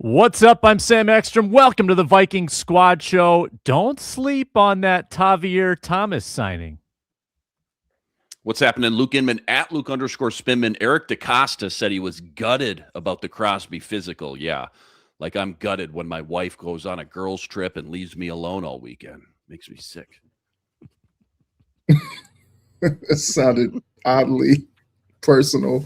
What's up? I'm Sam Ekstrom. Welcome to the Vikings Squad Show. Don't sleep on that Tavierre Thomas signing. What's happening? Luke Inman at Luke_Spinman. Eric DaCosta said he was gutted about the Crosby physical. Yeah, like I'm gutted when my wife goes on a girls' trip and leaves me alone all weekend. Makes me sick. It sounded oddly personal.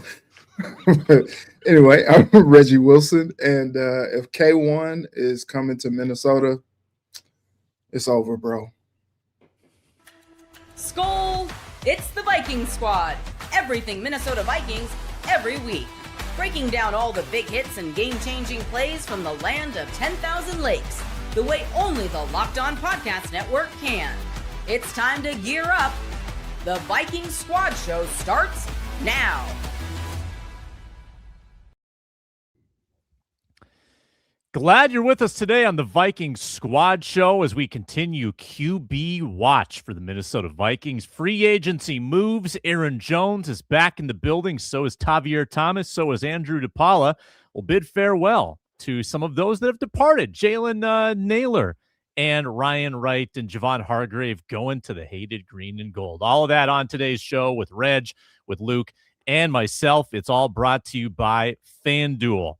But anyway, I'm Reggie Wilson, and if K1 is coming to Minnesota, it's over, bro. Skol! It's the Viking Squad. Everything Minnesota Vikings every week. Breaking down all the big hits and game-changing plays from the land of 10,000 lakes, the way only the Locked On Podcast Network can. It's time to gear up. The Viking Squad Show starts now. Glad you're with us today on the Vikings Squad Show as we continue QB watch for the Minnesota Vikings. Free agency moves. Aaron Jones is back in the building. So is Tavierre Thomas. So is Andrew DePaula. We'll bid farewell to some of those that have departed. Jalen Naylor and Ryan Wright and Javon Hargrave going to the hated green and gold. All of that on today's show with Reg, with Luke, and myself. It's all brought to you by FanDuel.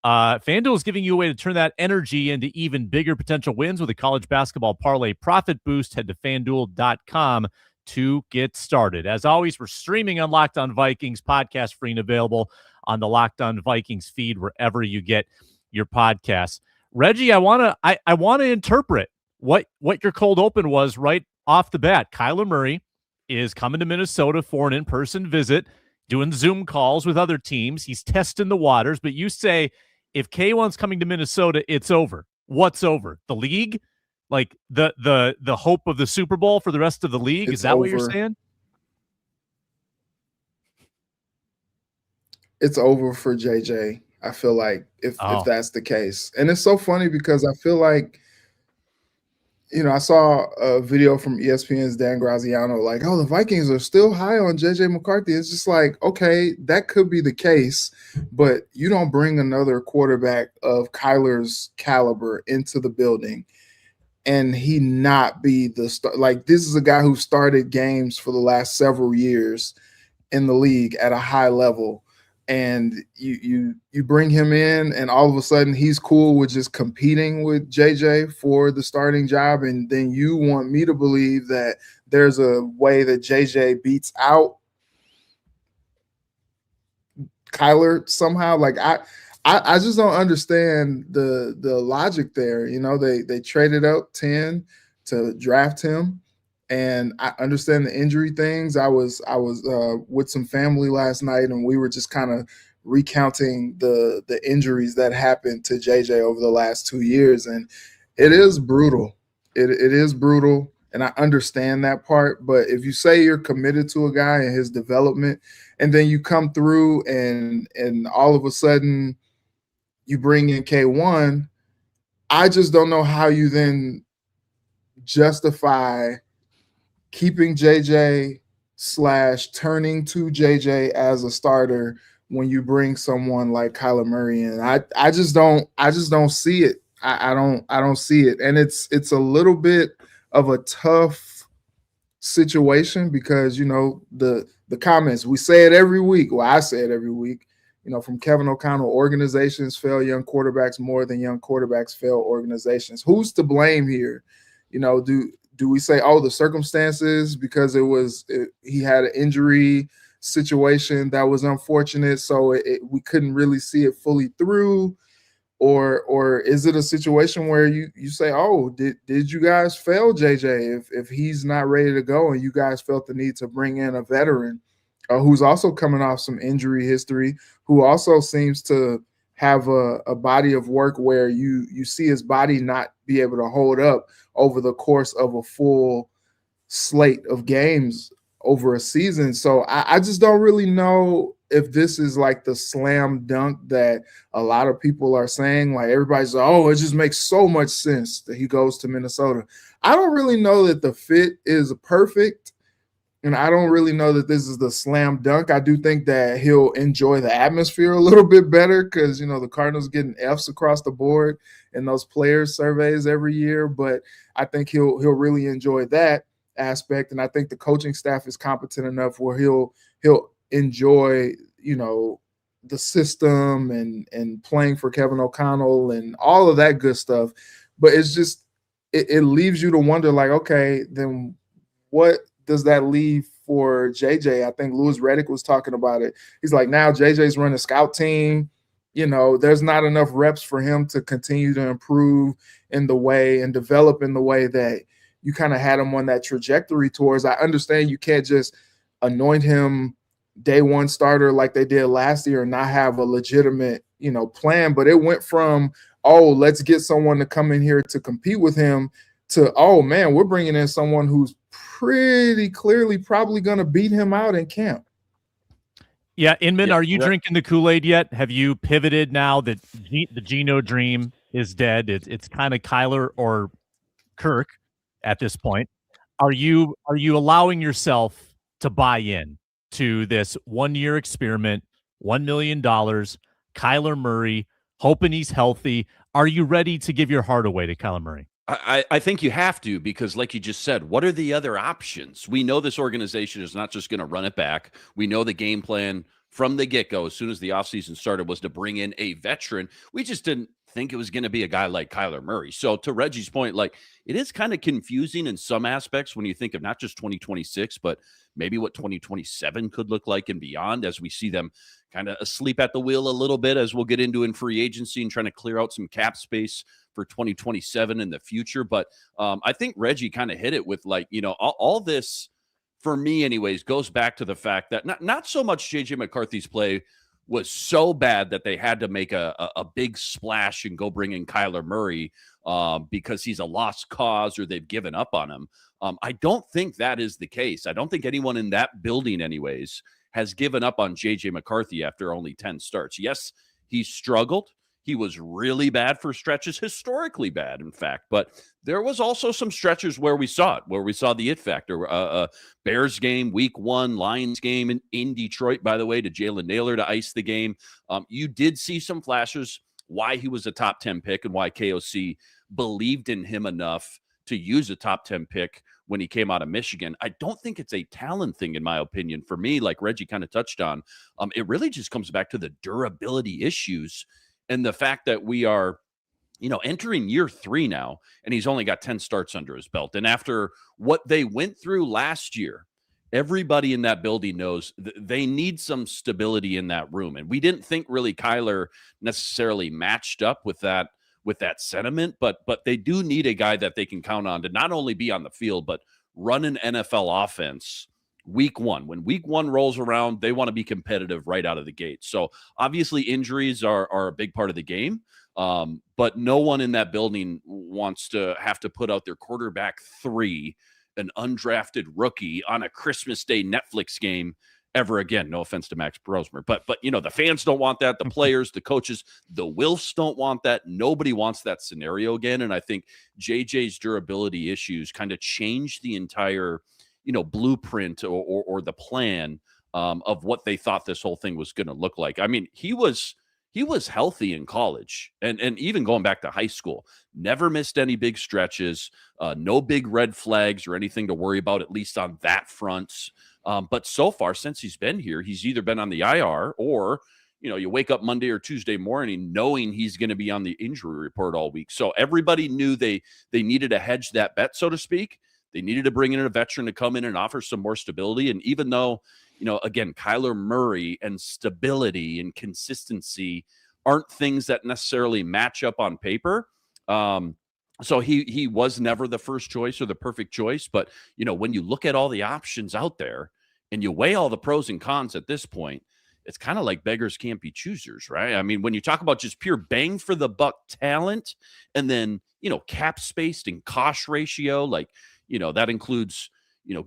FanDuel is giving you a way to turn that energy into even bigger potential wins with a college basketball parlay profit boost. Head to FanDuel.com to get started. As always, we're streaming on Locked On Vikings, podcast free and available on the Locked On Vikings feed wherever you get your podcasts. Reggie, I want to interpret what your cold open was right off the bat. Kyler Murray is coming to Minnesota for an in-person visit, doing Zoom calls with other teams. He's testing the waters, but you say if K1's coming to Minnesota, it's over. What's over? The league? Like the hope of the Super Bowl for the rest of the league? Is that what you're saying? It's over for JJ. I feel like if that's the case. And it's so funny because I feel like, I saw a video from ESPN's Dan Graziano, like, the Vikings are still high on J.J. McCarthy. It's just like, okay, that could be the case, but you don't bring another quarterback of Kyler's caliber into the building and he not be the start. Like, this is a guy who started games for the last several years in the league at a high level. And you bring him in and all of a sudden he's cool with just competing with JJ for the starting job. And then you want me to believe that there's a way that JJ beats out Kyler somehow. Like I just don't understand the logic there. They traded up 10 to draft him. And I understand the injury things. I was with some family last night, and we were just kind of recounting the injuries that happened to JJ over the last 2 years, and it is brutal. It is brutal, and I understand that part. But if you say you're committed to a guy and his development, and then you come through and all of a sudden you bring in K1, I just don't know how you then justify keeping JJ / turning to JJ as a starter when you bring someone like Kyler Murray in. I just don't see it. I don't see it. And it's a little bit of a tough situation because, the comments, we say it every week. Well, I say it every week, from Kevin O'Connell, organizations fail young quarterbacks more than young quarterbacks fail organizations. Who's to blame here? Do we say, the circumstances because he had an injury situation that was unfortunate, so we couldn't really see it fully through, or is it a situation where you say, did you guys fail JJ if he's not ready to go and you guys felt the need to bring in a veteran who's also coming off some injury history, who also seems to have a body of work where you see his body not be able to hold up over the course of a full slate of games over a season. So I just don't really know if this is like the slam dunk that a lot of people are saying. Like everybody's like, it just makes so much sense that he goes to Minnesota. I don't really know that the fit is perfect. And I don't really know that this is the slam dunk. I do think that he'll enjoy the atmosphere a little bit better because, the Cardinals getting Fs across the board in those players surveys every year. But I think he'll really enjoy that aspect. And I think the coaching staff is competent enough where he'll enjoy, the system and playing for Kevin O'Connell and all of that good stuff. But it's just, it leaves you to wonder, like, okay, then what does that leave for JJ? I think Louis Riddick was talking about it. He's like, now JJ's running a scout team. There's not enough reps for him to continue to improve in the way and develop in the way that you kind of had him on that trajectory towards. I understand you can't just anoint him day one starter like they did last year and not have a legitimate, plan. But it went from, oh, let's get someone to come in here to compete with him to, oh, man, we're bringing in someone who's pretty clearly probably going to beat him out in camp. Yeah, Inman, are you drinking the Kool-Aid yet? Have you pivoted now that the Geno dream is dead? It's kind of Kyler or Kirk at this point. Are you allowing yourself to buy in to this one-year experiment, $1 million, Kyler Murray, hoping he's healthy? Are you ready to give your heart away to Kyler Murray? I think you have to, because like you just said, what are the other options? We know this organization is not just going to run it back. We know the game plan from the get-go, as soon as the offseason started, was to bring in a veteran. We just didn't think it was going to be a guy like Kyler Murray. So to Reggie's point, like, it is kind of confusing in some aspects when you think of not just 2026, but maybe what 2027 could look like and beyond, as we see them kind of asleep at the wheel a little bit, as we'll get into in free agency and trying to clear out some cap space for 2027 in the future. But I think Reggie kind of hit it with, like, all this, for me anyways, goes back to the fact that not so much JJ McCarthy's play was so bad that they had to make a big splash and go bring in Kyler Murray because he's a lost cause or they've given up on him. I don't think that is the case. I don't think anyone in that building anyways has given up on JJ McCarthy after only 10 starts. Yes, he struggled. He was really bad for stretches, historically bad, in fact. But there was also some stretches where we saw it, where we saw the it factor. Bears game, week 1, Lions game in Detroit, by the way, to Jalen Naylor to ice the game. You did see some flashes why he was a top 10 pick and why KOC believed in him enough to use a top 10 pick when he came out of Michigan. I don't think it's a talent thing, in my opinion. For me, like Reggie kind of touched on, it really just comes back to the durability issues and the fact that we are, entering year 3 now, and he's only got 10 starts under his belt. And after what they went through last year, everybody in that building knows they need some stability in that room. And we didn't think really Kyler necessarily matched up with that sentiment, but they do need a guy that they can count on to not only be on the field, but run an NFL offense week 1. When week 1 rolls around, they want to be competitive right out of the gate. So obviously injuries are a big part of the game. But no one in that building wants to have to put out their quarterback 3, an undrafted rookie, on a Christmas Day Netflix game ever again. No offense to Max Brosmer, but the fans don't want that. The players, the coaches, the Wilfs don't want that. Nobody wants that scenario again. And I think JJ's durability issues kind of changed the entire blueprint or the plan of what they thought this whole thing was going to look like. I mean, he was healthy in college and even going back to high school, never missed any big stretches, no big red flags or anything to worry about, at least on that front. But so far, since he's been here, he's either been on the IR or, you wake up Monday or Tuesday morning knowing he's going to be on the injury report all week. So everybody knew they needed to hedge that bet, so to speak. They needed to bring in a veteran to come in and offer some more stability. And even though, again, Kyler Murray and stability and consistency aren't things that necessarily match up on paper. So he was never the first choice or the perfect choice. But, when you look at all the options out there and you weigh all the pros and cons at this point, it's kind of like beggars can't be choosers, right? I mean, when you talk about just pure bang for the buck talent and then, cap space and cost ratio, like, that includes,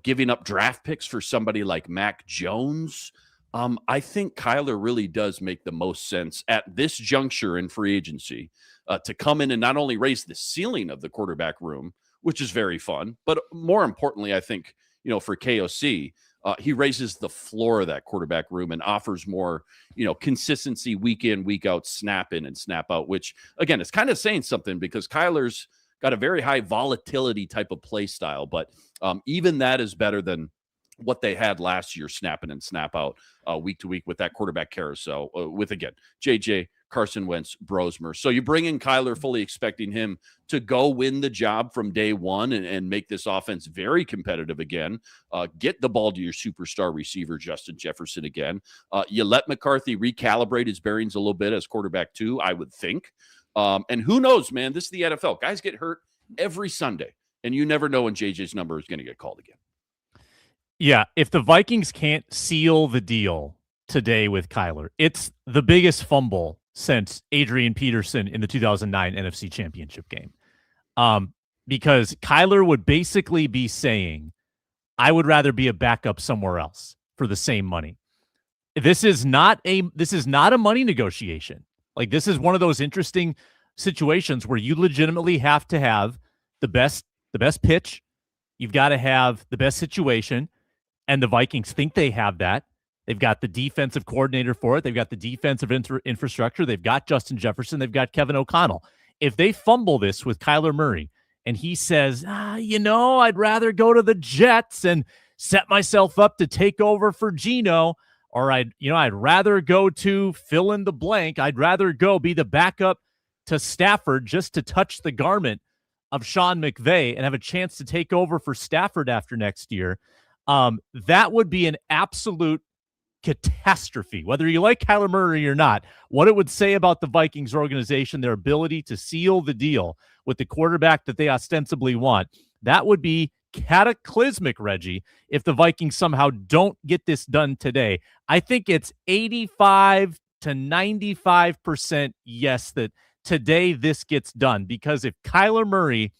giving up draft picks for somebody like Mac Jones. I think Kyler really does make the most sense at this juncture in free agency to come in and not only raise the ceiling of the quarterback room, which is very fun, but more importantly, I think, for KOC, he raises the floor of that quarterback room and offers more, consistency week in, week out, snap in and snap out, which again, is kind of saying something because Kyler's got a very high volatility type of play style, but even that is better than what they had last year, snapping and snap out week to week with that quarterback carousel with, again, JJ, Carson Wentz, Brosmer. So you bring in Kyler fully expecting him to go win the job from day one and make this offense very competitive again. Get the ball to your superstar receiver, Justin Jefferson, again. You let McCarthy recalibrate his bearings a little bit as quarterback too, I would think. And who knows, man, this is the NFL. Guys get hurt every Sunday, and you never know when JJ's number is going to get called again. Yeah, if the Vikings can't seal the deal today with Kyler, it's the biggest fumble since Adrian Peterson in the 2009 NFC Championship game. Because Kyler would basically be saying, I would rather be a backup somewhere else for the same money. This is not a money negotiation. Like, this is one of those interesting situations where you legitimately have to have the best pitch. You've got to have the best situation. And the Vikings think they have that. They've got the defensive coordinator for it. They've got the defensive infrastructure. They've got Justin Jefferson. They've got Kevin O'Connell. If they fumble this with Kyler Murray and he says, I'd rather go to the Jets and set myself up to take over for Geno, or I'd rather go to fill in the blank. I'd rather go be the backup to Stafford just to touch the garment of Sean McVay and have a chance to take over for Stafford after next year. That would be an absolute catastrophe, whether you like Kyler Murray or not. What it would say about the Vikings organization, their ability to seal the deal with the quarterback that they ostensibly want, that would be cataclysmic, Reggie, if the Vikings somehow don't get this done today. I think it's 85 to 95% yes that today this gets done, because if Kyler Murray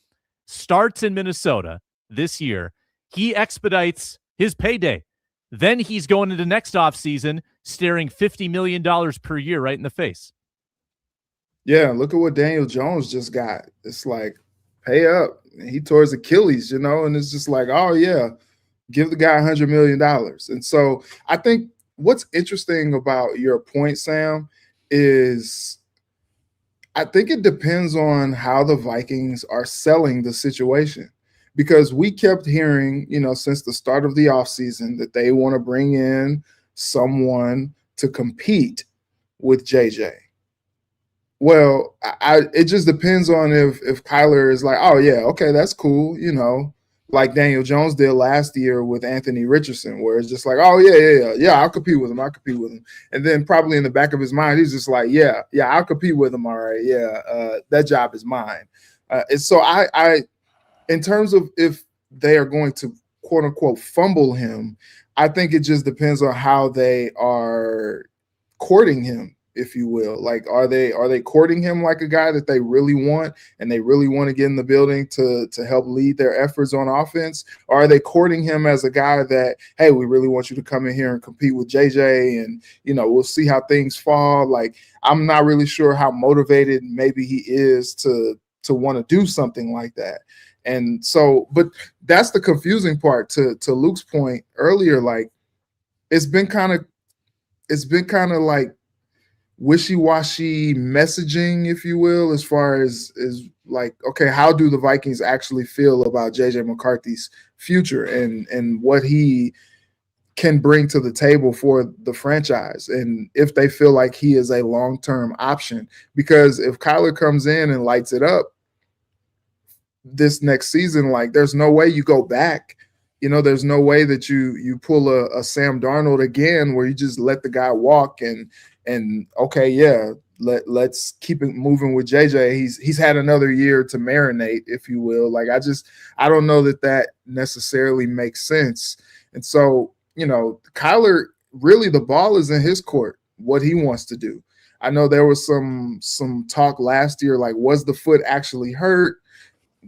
starts in Minnesota this year, he expedites his payday. Then he's going into next offseason staring $50 million per year right in the face. Yeah, look at what Daniel Jones just got. It's like, pay up. He tore his Achilles, and it's just like, oh, yeah, give the guy $100 million. And so I think what's interesting about your point, Sam, is I think it depends on how the Vikings are selling the situation. Because we kept hearing, since the start of the offseason that they want to bring in someone to compete with JJ. Well, it just depends on if Kyler is like, oh, yeah, okay, that's cool, like Daniel Jones did last year with Anthony Richardson, where it's just like, oh, yeah, I'll compete with him. And then probably in the back of his mind, he's just like, yeah, I'll compete with him. All right, that job is mine. And so I in terms of if they are going to, quote unquote, fumble him, I think it just depends on how they are courting him, if you will. Like, are they courting him like a guy that they really want and they really want to get in the building to help lead their efforts on offense? Or are they courting him as a guy that, hey, we really want you to come in here and compete with JJ and, we'll see how things fall. Like, I'm not really sure how motivated maybe he is to want to do something like that. And so, but that's the confusing part to Luke's point earlier. Like, it's been kind of like wishy-washy messaging, if you will, as far as like, okay, how do the Vikings actually feel about JJ McCarthy's future and what he can bring to the table for the franchise, and if they feel like he is a long-term option? Because if Kyler comes in and lights it up this next season, like, there's no way you go back. There's no way that you pull a Sam Darnold again, where you just let the guy walk and okay, yeah, let's keep it moving with JJ. He's had another year to marinate, if you will. Like, I don't know that necessarily makes sense. And so, Kyler, really the ball is in his court, what he wants to do. I know there was some talk last year, like, was the foot actually hurt?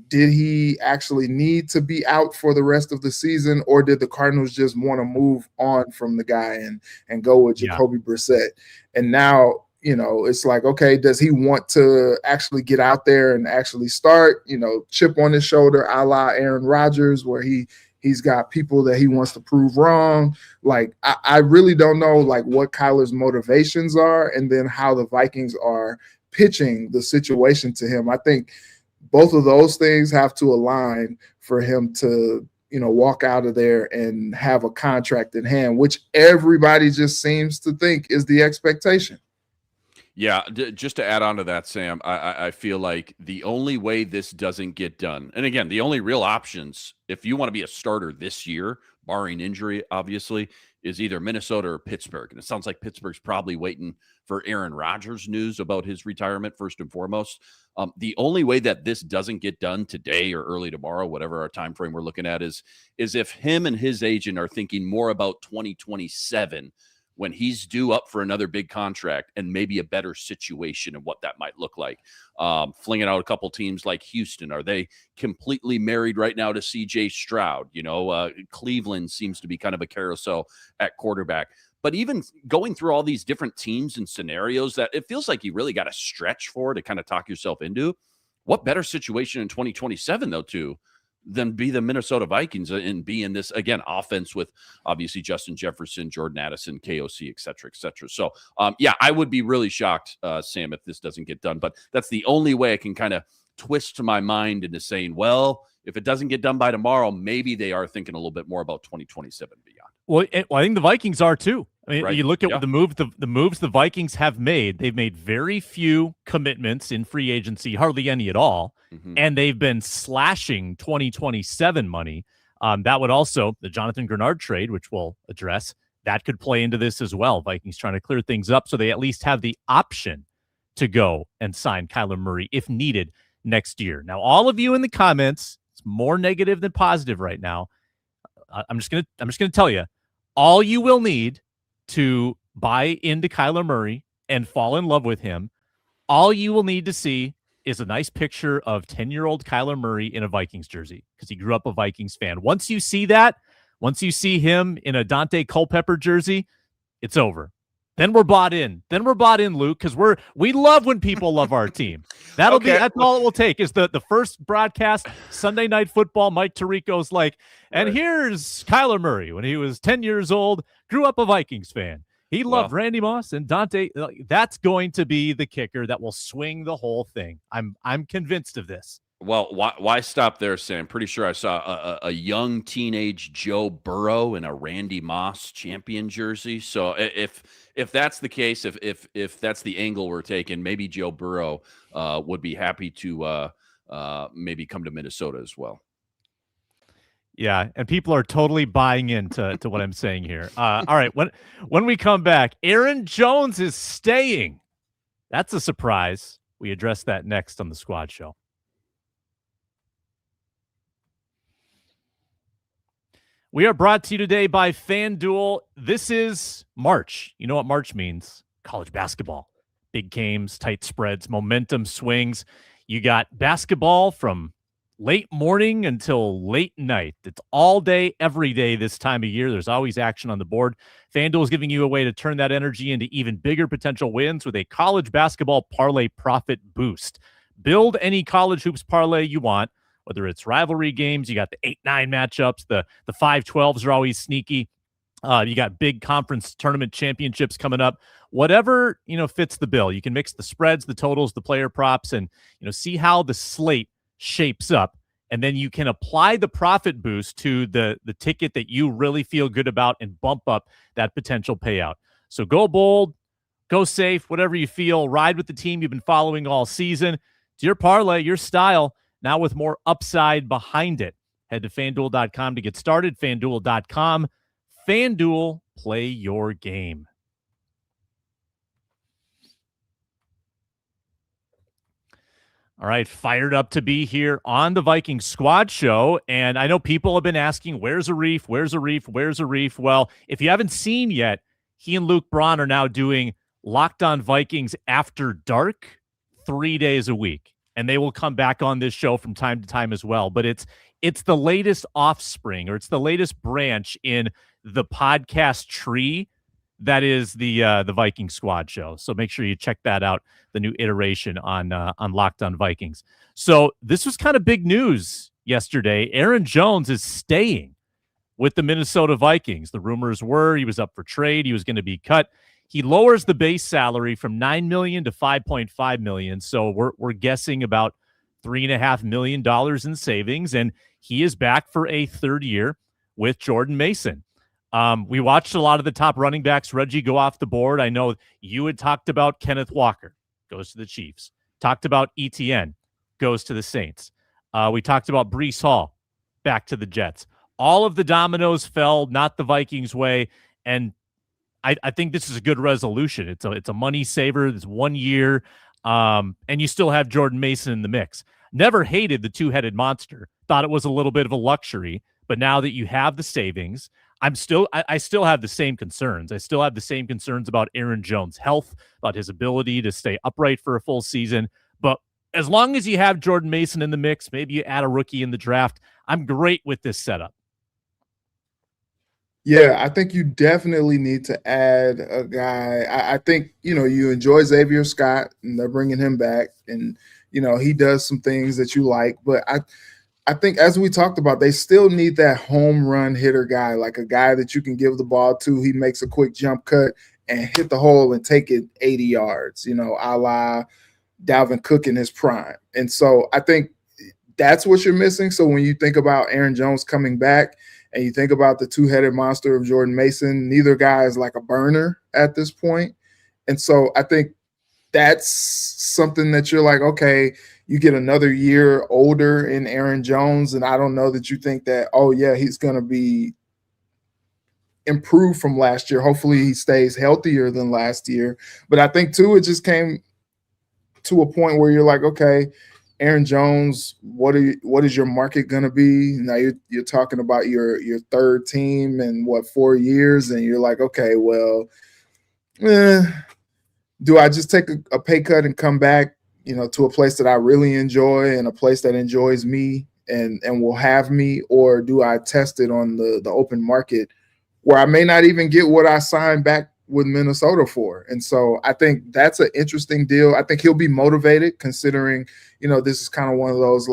Did he actually need to be out for the rest of the season, or did the Cardinals just want to move on from the guy and go with Jacoby Brissett? And now, it's like, okay, does he want to actually get out there and actually start, chip on his shoulder, a la Aaron Rodgers, where he He's got people that he wants to prove wrong. Like, I really don't know like what Kyler's motivations are and then how the Vikings are pitching the situation to him. I think both of those things have to align for him to, walk out of there and have a contract in hand, which everybody just seems to think is the expectation. Yeah, just to add on to that, Sam, I feel like the only way this doesn't get done, and again, the only real options, if you want to be a starter this year, barring injury, obviously, is either Minnesota or Pittsburgh. And it sounds like Pittsburgh's probably waiting for Aaron Rodgers news about his retirement, first and foremost. The only way that this doesn't get done today or early tomorrow, whatever our time frame we're looking at, is if him and his agent are thinking more about 2027 when he's due up for another big contract and maybe a better situation and what that might look like. Flinging out a couple teams like Houston. Are they completely married right now to CJ Stroud? Cleveland seems to be kind of a carousel at quarterback. But even going through all these different teams and scenarios that it feels like you really got to stretch for to kind of talk yourself into, what better situation in 2027, though, than be the Minnesota Vikings and be in this, again, offense with obviously Justin Jefferson, Jordan Addison, KOC, et cetera, et cetera. So, I would be really shocked, Sam, if this doesn't get done. But that's the only way I can kind of twist my mind into saying, well, if it doesn't get done by tomorrow, maybe they are thinking a little bit more about 2027 and beyond. Well, I think the Vikings are too. I mean, Right. You look at the moves the Vikings have made. They've made very few commitments in free agency, hardly any at all, and they've been slashing 2027 money. That would also, the Jonathan Greenard trade, which we'll address, that could play into this as well. Vikings trying to clear things up so they at least have the option to go and sign Kyler Murray if needed next year. Now, all of you in the comments, it's more negative than positive right now. I'm just gonna tell you, all you will need to buy into Kyler Murray and fall in love with him, all you will need to see is a nice picture of 10-year-old Kyler Murray in a Vikings jersey because he grew up a Vikings fan. Once you see that, once you see him in a Dante Culpepper jersey, it's over. Then we're bought in. Luke, because we love when people love our team. That's all it will take is the first broadcast, Sunday Night Football. Mike Tirico's like, and here's Kyler Murray when he was 10 years old, grew up a Vikings fan. He loved Randy Moss and Dante. That's going to be the kicker that will swing the whole thing. I'm convinced of this. Well, why stop there, Sam? Pretty sure I saw a young teenage Joe Burrow in a Randy Moss champion jersey. So if that's the case, if that's the angle we're taking, maybe Joe Burrow would be happy to maybe come to Minnesota as well. Yeah, and people are totally buying into what I'm saying here. All right, when we come back, Aaron Jones is staying. That's a surprise. We address that next on the Squad Show. We are brought to you today by FanDuel. This is March. You know what March means? College basketball. Big games, tight spreads, momentum swings. You got basketball from late morning until late night. It's all day, every day this time of year. There's always action on the board. FanDuel is giving you a way to turn that energy into even bigger potential wins with a college basketball parlay profit boost. Build any college hoops parlay you want. Whether it's rivalry games, you got the 8-9 matchups, the 5-12s are always sneaky. You got big conference tournament championships coming up. Whatever, fits the bill. You can mix the spreads, the totals, the player props, and, see how the slate shapes up. And then you can apply the profit boost to the ticket that you really feel good about and bump up that potential payout. So go bold, go safe, whatever you feel. Ride with the team you've been following all season. It's your parlay, your style. Now with more upside behind it. Head to FanDuel.com to get started. FanDuel.com. FanDuel, play your game. All right, fired up to be here on the Vikings Squad Show. And I know people have been asking, where's Arif? Where's Arif? Where's Arif? Well, if you haven't seen yet, he and Luke Braun are now doing Locked On Vikings After Dark 3 days a week. And they will come back on this show from time to time as well. But it's the latest offspring, or it's the latest branch in the podcast tree that is the Viking Squad Show. So make sure you check that out, the new iteration on Locked On Vikings. So this was kind of big news yesterday. Aaron Jones is staying. with the Minnesota Vikings. The rumors were he was up for trade. He was going to be cut. He lowers the base salary from $9 million to $5.5 million. So we're guessing about $3.5 million in savings, and he is back for a third year with Jordan Mason. We watched a lot of the top running backs, Reggie, go off the board. I know you had talked about Kenneth Walker, goes to the Chiefs. Talked about ETN, goes to the Saints. We talked about Breece Hall, back to the Jets. All of the dominoes fell, not the Vikings' way, and I think this is a good resolution. It's a money saver. It's 1 year, and you still have Jordan Mason in the mix. Never hated the two-headed monster. Thought it was a little bit of a luxury, but now that you have the savings, I still have the same concerns. I still have the same concerns about Aaron Jones' health, about his ability to stay upright for a full season. But as long as you have Jordan Mason in the mix, maybe you add a rookie in the draft, I'm great with this setup. Yeah, I think you definitely need to add a guy. I think, you enjoy Xavier Scott, and they're bringing him back, and, he does some things that you like. But I think, as we talked about, they still need that home run hitter guy, like a guy that you can give the ball to. He makes a quick jump cut and hit the hole and take it 80 yards, a la Dalvin Cook in his prime. And so I think that's what you're missing. So when you think about Aaron Jones coming back, and you think about the two-headed monster of Jordan Mason, neither guy is like a burner at this point. And so I think that's something that you're like, okay, you get another year older in Aaron Jones, and I don't know that you think that, oh, yeah, he's going to be improved from last year. Hopefully he stays healthier than last year. But I think, too, it just came to a point where you're like, okay, Aaron Jones, what is your market going to be? Now you're talking about your third team in 4 years, and you're like, okay, well, do I just take a pay cut and come back, to a place that I really enjoy and a place that enjoys me and will have me, or do I test it on the open market where I may not even get what I signed back with Minnesota for? And so I think that's an interesting deal. I think he'll be motivated, considering, this is kind of one of those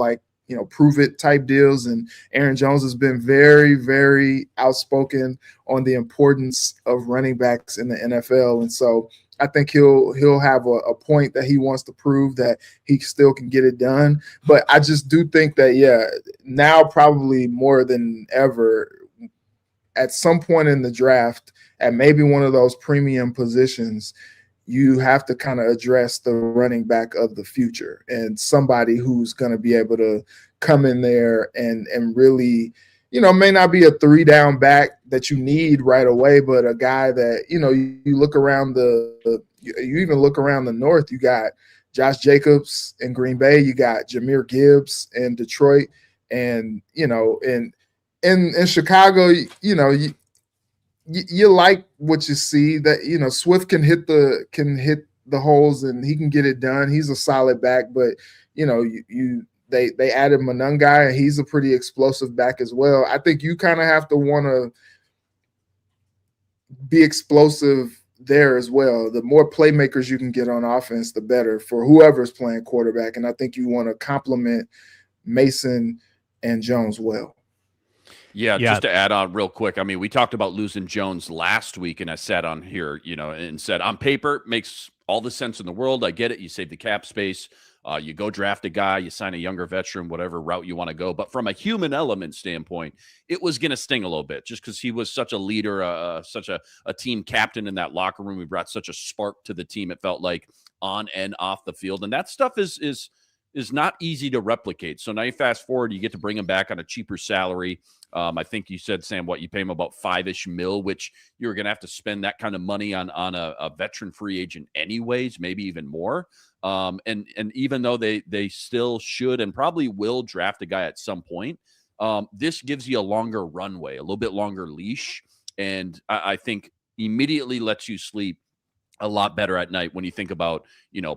prove it type deals. And Aaron Jones has been very, very outspoken on the importance of running backs in the NFL. And so I think he'll have a point that he wants to prove that he still can get it done. But I just do think that, now probably more than ever, at some point in the draft, at maybe one of those premium positions, you have to kind of address the running back of the future and somebody who's going to be able to come in there and really, may not be a 3-down back that you need right away, but a guy that, you look around you even look around the North, you got Josh Jacobs in Green Bay, you got Jahmyr Gibbs in Detroit, and, in Chicago, you like what you see, that Swift can hit the holes and he can get it done. He's a solid back, but they added Monangai, and he's a pretty explosive back as well. I think you kind of have to want to be explosive there as well. The more playmakers you can get on offense, the better for whoever's playing quarterback. And I think you want to complement Mason and Jones well. Yeah, just to add on real quick. I mean, we talked about losing Jones last week, and I sat on here, and said, on paper, makes all the sense in the world. I get it. You save the cap space. You go draft a guy, you sign a younger veteran, whatever route you want to go. But from a human element standpoint, it was going to sting a little bit, just because he was such a leader, such a team captain in that locker room. We brought such a spark to the team, it felt like, on and off the field. And that stuff is not easy to replicate. So now you fast forward, you get to bring him back on a cheaper salary. I think you said, Sam, you pay him about $5-ish million, which you're going to have to spend that kind of money on a veteran free agent anyways, maybe even more. And even though they still should and probably will draft a guy at some point, this gives you a longer runway, a little bit longer leash. And I think immediately lets you sleep a lot better at night when you think about,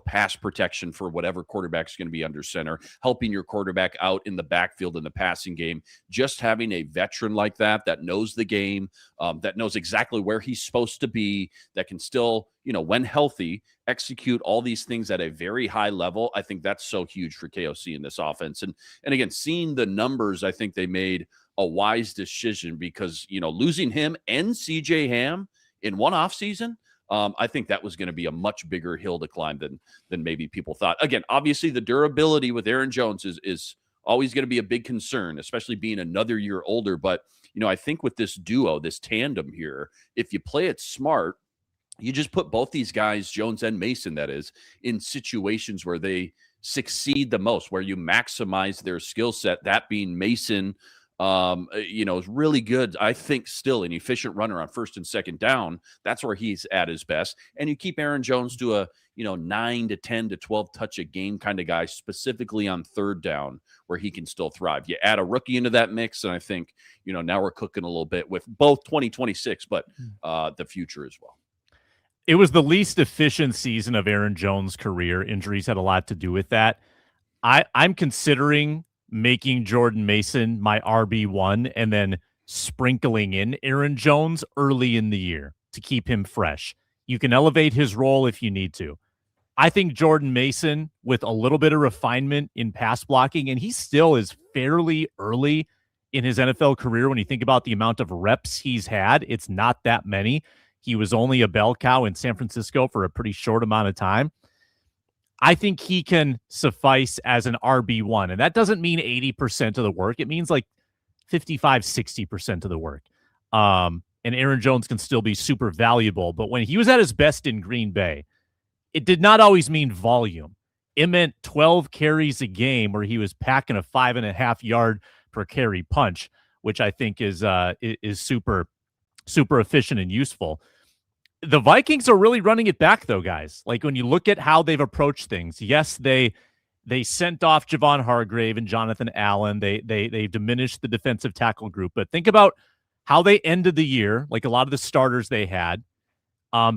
pass protection for whatever quarterback's going to be under center, helping your quarterback out in the backfield in the passing game. Just having a veteran like that knows the game, that knows exactly where he's supposed to be, that can still, when healthy, execute all these things at a very high level. I think that's so huge for KOC in this offense. And again, seeing the numbers I think they made a wise decision because, losing him and CJ Ham in one offseason, I think that was going to be a much bigger hill to climb than maybe people thought. Again, obviously the durability with Aaron Jones is always going to be a big concern, especially being another year older. But, I think with this duo, this tandem here, if you play it smart, you just put both these guys, Jones and Mason, that is, in situations where they succeed the most, where you maximize their skill set, that being Mason, is really good. I think still an efficient runner on first and second down. That's where he's at his best. And you keep Aaron Jones to a, 9 to 10 to 12 touch a game kind of guy, specifically on third down where he can still thrive. You add a rookie into that mix. And I think, now we're cooking a little bit with both 2026, but the future as well. It was the least efficient season of Aaron Jones' career. Injuries had a lot to do with that. I'm considering making Jordan Mason my RB1 and then sprinkling in Aaron Jones early in the year to keep him fresh. You can elevate his role if you need to. I think Jordan Mason, with a little bit of refinement in pass blocking, and he still is fairly early in his NFL career when you think about the amount of reps he's had, it's not that many. He was only a bell cow in San Francisco for a pretty short amount of time. I think he can suffice as an RB1. And that doesn't mean 80% of the work. It means like 55, 60% of the work. And Aaron Jones can still be super valuable. But when he was at his best in Green Bay, it did not always mean volume. It meant 12 carries a game where he was packing a 5.5 yard per carry punch, which I think is super, super efficient and useful. The Vikings are really running it back, though, guys. Like when you look at how they've approached things, yes, they sent off Javon Hargrave and Jonathan Allen. They diminished the defensive tackle group, but think about how they ended the year. Like a lot of the starters they had, a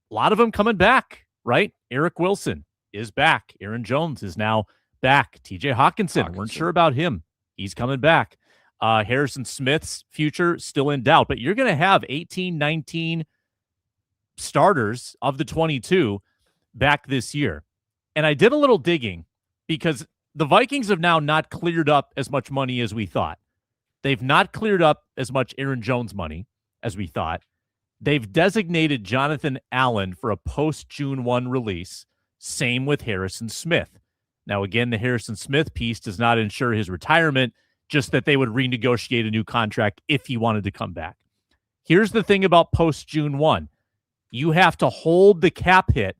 lot of them coming back, right? Eric Wilson is back. Aaron Jones is now back. TJ Hawkinson, weren't sure about him. He's coming back. Harrison Smith's future still in doubt, but you're going to have 18, 19 starters of the 22 back this year. And I did a little digging because the Vikings have now not cleared up as much money as we thought. They've not cleared up as much Aaron Jones money as we thought. They've designated Jonathan Allen for a post-June 1 release. Same with Harrison Smith. Now, again, the Harrison Smith piece does not ensure his retirement, just that they would renegotiate a new contract if he wanted to come back. Here's the thing about post-June 1. You have to hold the cap hit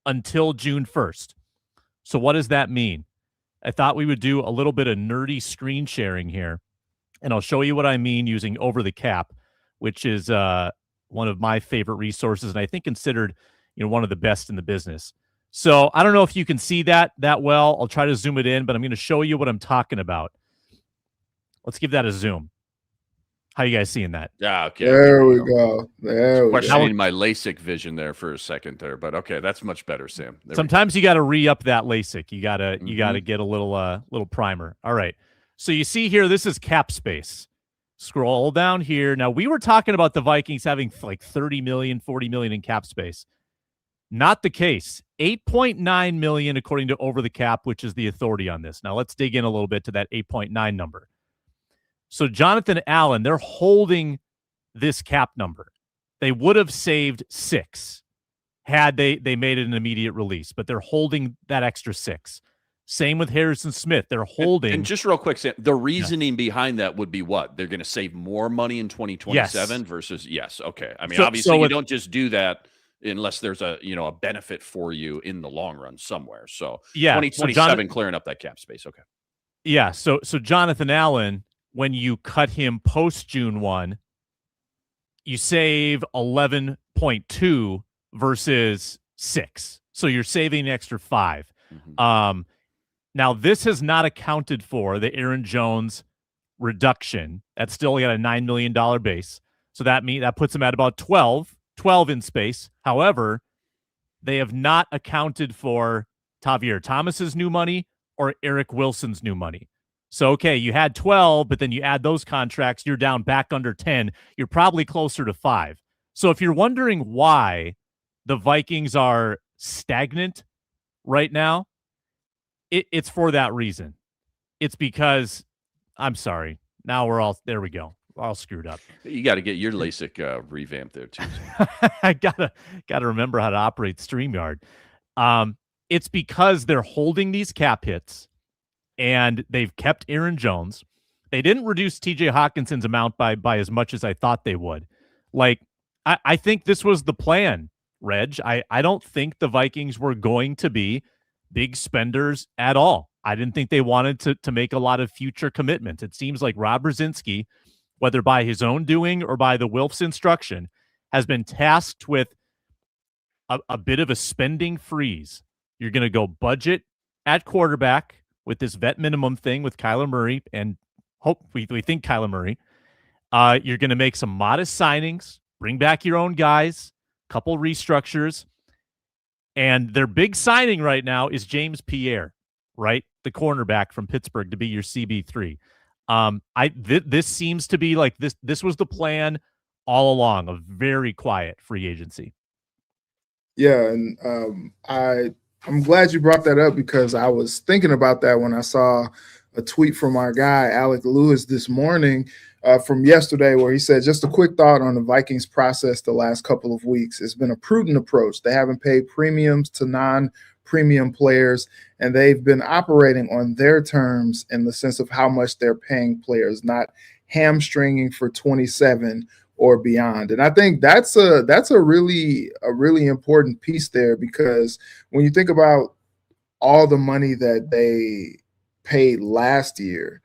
until June 1st. So what does that mean? I thought we would do a little bit of nerdy screen sharing here, and I'll show you what I mean using Over the Cap, which is one of my favorite resources, and I think considered one of the best in the business. So I don't know if you can see that well. I'll try to zoom it in, but I'm going to show you what I'm talking about. Let's give that a zoom. How you guys seeing that? Yeah, okay. There we go. There we go. Questioning my LASIK vision there for a second there, but okay, that's much better, Sam. Sometimes you got to re-up that LASIK. You gotta get a little primer. All right. So you see here, this is cap space. Scroll down here. Now we were talking about the Vikings having like 30 million, 40 million in cap space. Not the case. 8.9 million according to Over the Cap, which is the authority on this. Now let's dig in a little bit to that 8.9 number. So Jonathan Allen, they're holding this cap number. They would have saved 6 had they made it an immediate release, but they're holding that extra 6. Same with Harrison Smith. They're holding. And just real quick, Sam, the reasoning behind that would be what? They're going to save more money in 2027 versus yes. Okay. I mean, obviously you don't just do that unless there's a benefit for you in the long run somewhere. So 2027 clearing up that cap space. Okay. Yeah. So Jonathan Allen, when you cut him post June 1, you save 11.2 versus 6. So you're saving an extra 5. Mm-hmm. Now this has not accounted for the Aaron Jones reduction. That's still got a $9 million base. So that puts him at about 12 in space. However, they have not accounted for Tavierre Thomas's new money or Eric Wilson's new money. So, okay, you had 12, but then you add those contracts, you're down back under 10. You're probably closer to 5. So if you're wondering why the Vikings are stagnant right now, it's for that reason. It's because, I'm sorry, Now we're all there. We go. All screwed up. You got to get your LASIK revamped there too. I gotta remember how to operate StreamYard. It's because they're holding these cap hits, and they've kept Aaron Jones. They didn't reduce TJ Hawkinson's amount by as much as I thought they would. Like, I think this was the plan, Reg. I don't think the Vikings were going to be big spenders at all. I didn't think they wanted to make a lot of future commitments. It seems like Rob Brzezinski, whether by his own doing or by the Wilf's instruction, has been tasked with a bit of a spending freeze. You're going to go budget at quarterback with this vet minimum thing with Kyler Murray, and we think Kyler Murray. You're going to make some modest signings, bring back your own guys, couple restructures, and their big signing right now is James Pierre, right? The cornerback from Pittsburgh to be your CB3. This seems to be like this was the plan all along, a very quiet free agency. Yeah, and I'm glad you brought that up because I was thinking about that when I saw a tweet from our guy Alec Lewis this morning from yesterday where he said, just a quick thought on the Vikings process the last couple of weeks. It's been a prudent approach. They haven't paid premiums to non-premium players, and they've been operating on their terms in the sense of how much they're paying players, not hamstringing for 27 or beyond. And I think that's a really important piece there, because when you think about all the money that they paid last year,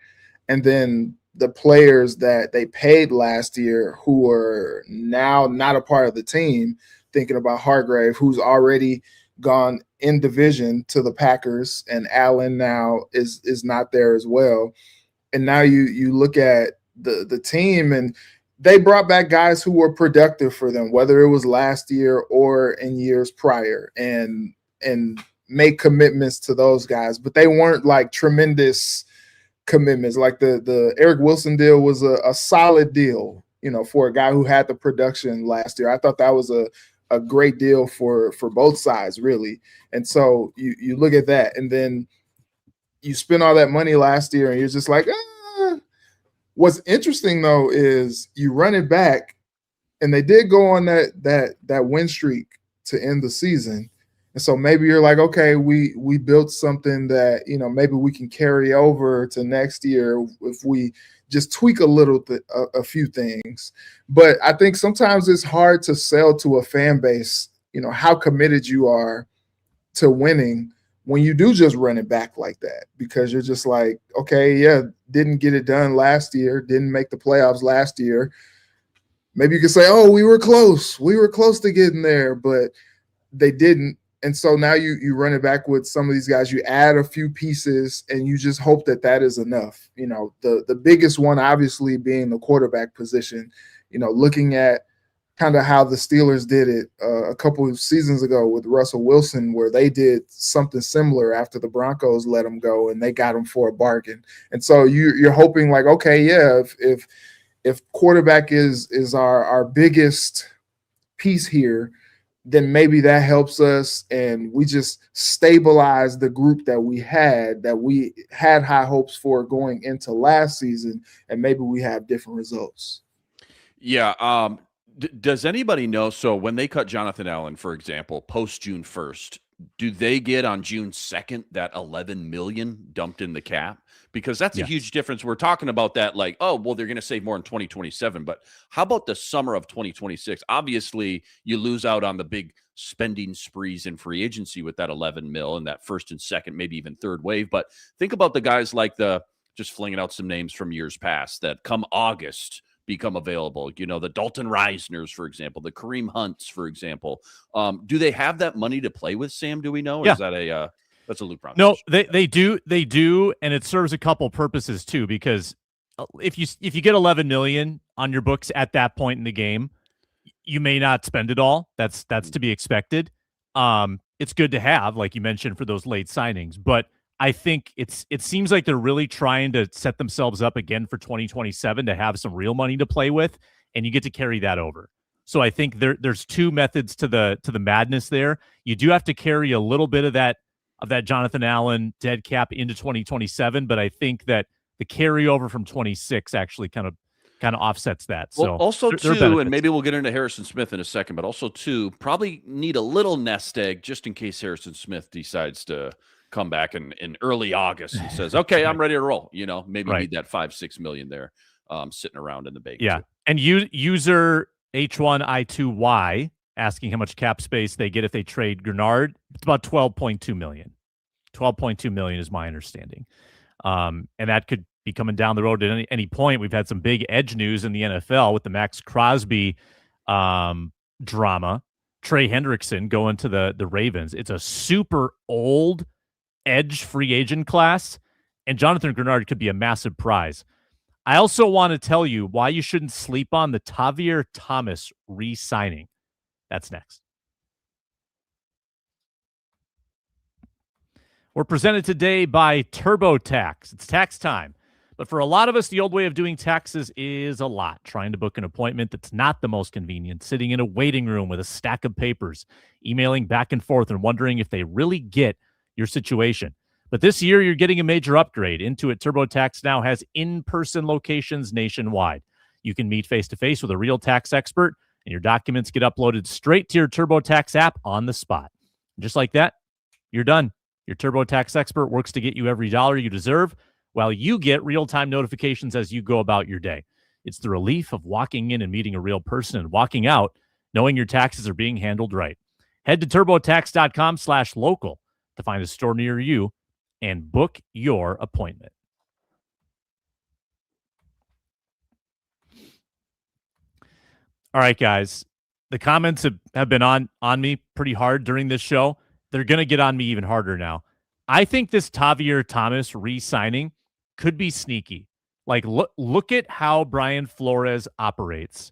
and then the players that they paid last year who are now not a part of the team, thinking about Hargrave, who's already gone in division to the Packers, and Allen now is not there as well. And now you look at the team, and they brought back guys who were productive for them, whether it was last year or in years prior, and make commitments to those guys. But they weren't like tremendous commitments. Like the Eric Wilson deal was a solid deal, for a guy who had the production last year. I thought that was a great deal for both sides, really. And so you look at that, and then you spend all that money last year, and you're just like, What's interesting though is you run it back, and they did go on that win streak to end the season. And so maybe you're like, okay, we built something that, maybe we can carry over to next year if we just tweak a few things. But I think sometimes it's hard to sell to a fan base, how committed you are to winning when you do just run it back like that, because you're just like, okay, yeah, didn't get it done last year, didn't make the playoffs last year. Maybe you could say, oh, we were close to getting there, but they didn't. And so now you run it back with some of these guys, you add a few pieces, and you just hope that is enough. The biggest one obviously being the quarterback position, looking at kind of how the Steelers did it a couple of seasons ago with Russell Wilson, where they did something similar after the Broncos let him go and they got him for a bargain. And so you're hoping like, okay, yeah, if quarterback is our biggest piece here, then maybe that helps us, and we just stabilize the group that we had high hopes for going into last season, and maybe we have different results. Yeah. Does anybody know? So when they cut Jonathan Allen, for example, post June 1st, do they get on June 2nd that $11 million dumped in the cap? Because that's a huge difference. We're talking about that like, oh, well, they're going to save more in 2027. But how about the summer of 2026? Obviously, you lose out on the big spending sprees in free agency with that 11 mil and that first and second, maybe even third wave. But think about the guys like just flinging out some names from years past that come August become available. The Dalton Reisners, for example, the Kareem Hunts, for example. Do they have that money to play with, Sam? Do we know? Or is that that's a Luke Brown? No, they do, and it serves a couple purposes too, because if you get 11 million on your books at that point in the game, you may not spend it all. That's to be expected. It's good to have, like you mentioned, for those late signings, but I think it seems like they're really trying to set themselves up again for 2027 to have some real money to play with, and you get to carry that over. So I think there's two methods to the madness there. You do have to carry a little bit of that Jonathan Allen dead cap into 2027, but I think that the carryover from 26 actually kind of offsets that. Well, So also there are too, benefits. and maybe we'll get into Harrison Smith in a second, but also too, probably need a little nest egg just in case Harrison Smith decides to come back in early August and says, "Okay, I'm ready to roll." Maybe Right. need that $5-6 million there, sitting around in the bank. Yeah. Too. And user H1I2Y asking how much cap space they get if they trade Greenard. It's about 12.2 million. 12.2 million is my understanding. And that could be coming down the road at any point. We've had some big edge news in the NFL with the Max Crosby drama. Trey Hendrickson going to the Ravens. It's a super old edge free agent class, and Jonathan Greenard could be a massive prize. I also want to tell you why you shouldn't sleep on the Tavierre Thomas re-signing. That's next. We're presented today by TurboTax. It's tax time. But for a lot of us, the old way of doing taxes is a lot. Trying to book an appointment that's not the most convenient, sitting in a waiting room with a stack of papers, emailing back and forth and wondering if they really get your situation. But this year, you're getting a major upgrade. Intuit TurboTax now has in-person locations nationwide. You can meet face-to-face with a real tax expert, and your documents get uploaded straight to your TurboTax app on the spot. And just like that, you're done. Your TurboTax expert works to get you every dollar you deserve, while you get real-time notifications as you go about your day. It's the relief of walking in and meeting a real person and walking out knowing your taxes are being handled right. Head to turbotax.com/local to find a store near you and book your appointment. All right, guys. The comments have been on me pretty hard during this show. They're going to get on me even harder now. I think this Tavierre Thomas re-signing could be sneaky. Like, look at how Brian Flores operates.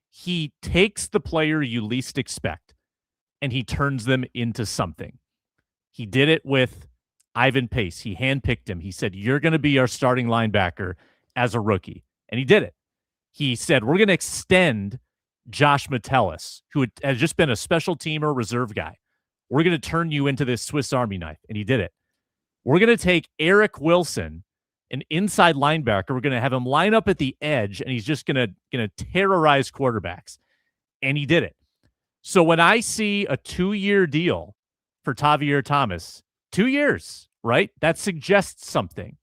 He takes the player you least expect, and he turns them into something. He did it with Ivan Pace. He handpicked him. He said, "You're going to be our starting linebacker as a rookie." And he did it. He said, "We're going to extend Josh Metellus, who has just been a special teamer reserve guy. We're going to turn you into this Swiss Army knife." And he did it. "We're going to take Eric Wilson, an inside linebacker. We're going to have him line up at the edge, and he's just going to terrorize quarterbacks." And he did it. So when I see a 2-year deal for Tavierre Thomas, 2 years, right? That suggests something.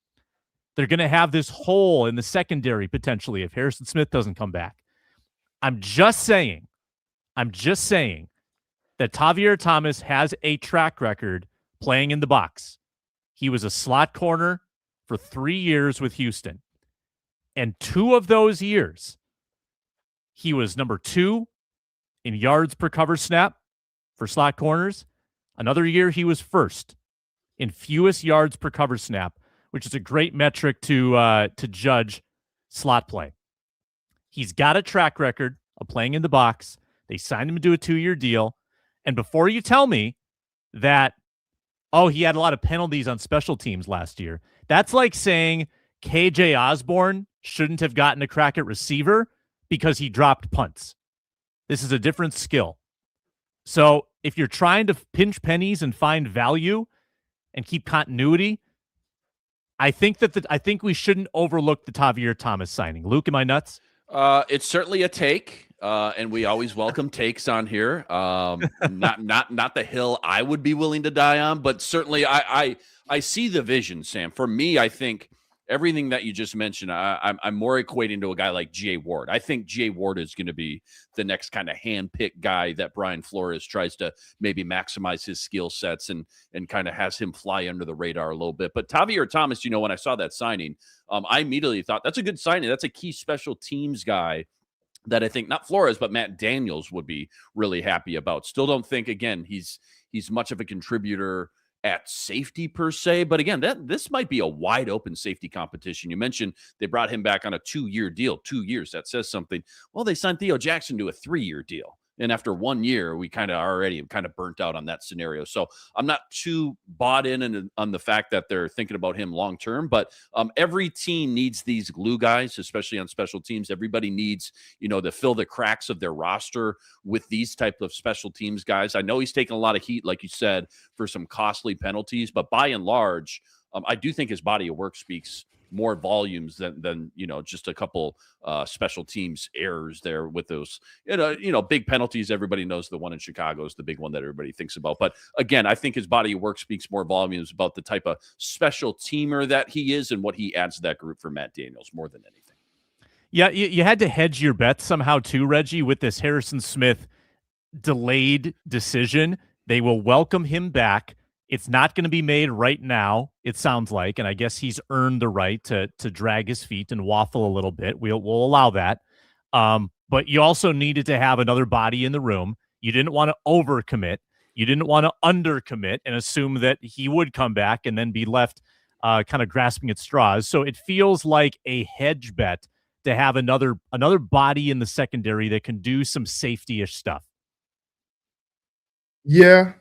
They're going to have this hole in the secondary potentially if Harrison Smith doesn't come back. I'm just saying that Tavierre Thomas has a track record playing in the box. He was a slot corner for 3 years with Houston. And 2 of those years, he was number 2 in yards per cover snap for slot corners. Another year, he was first in fewest yards per cover snap, which is a great metric to judge slot play. He's got a track record of playing in the box. They signed him to do a 2-year deal. And before you tell me that, oh, he had a lot of penalties on special teams last year, that's like saying KJ Osborne shouldn't have gotten a crack at receiver because he dropped punts. This is a different skill. So if you're trying to pinch pennies and find value and keep continuity, I think we shouldn't overlook the Tavierre Thomas signing. Luke, am I nuts? It's certainly a take, and we always welcome takes on here. Not the hill I would be willing to die on, but certainly I see the vision, Sam. For me, I think everything that you just mentioned, I'm more equating to a guy like Jay Ward. I think Jay Ward is going to be the next kind of hand-picked guy that Brian Flores tries to maybe maximize his skill sets and kind of has him fly under the radar a little bit. But Tavierre Thomas, when I saw that signing, I immediately thought that's a good signing. That's a key special teams guy that I think not Flores, but Matt Daniels would be really happy about. Still don't think, again, he's much of a contributor at safety per se, but again, this might be a wide open safety competition. You mentioned they brought him back on a 2-year deal. 2 years, that says something. Well, they signed Theo Jackson to a 3-year deal. And after 1 year, we kind of already burnt out on that scenario. So I'm not too bought in on the fact that they're thinking about him long term. But every team needs these glue guys, especially on special teams. Everybody needs, to fill the cracks of their roster with these type of special teams guys. I know he's taken a lot of heat, like you said, for some costly penalties. But by and large, I do think his body of work speaks more volumes than just a couple special teams errors there with those big penalties. Everybody knows the one in Chicago is the big one that everybody thinks about. But again, I think his body of work speaks more volumes about the type of special teamer that he is and what he adds to that group for Matt Daniels more than anything. Yeah, you had to hedge your bets somehow too, Reggie, with this Harrison Smith delayed decision. They will welcome him back. It's not going to be made right now, it sounds like, and I guess he's earned the right to drag his feet and waffle a little bit. We'll allow that. But you also needed to have another body in the room. You didn't want to overcommit. You didn't want to undercommit and assume that he would come back and then be left kind of grasping at straws. So it feels like a hedge bet to have another body in the secondary that can do some safety-ish stuff. Yeah.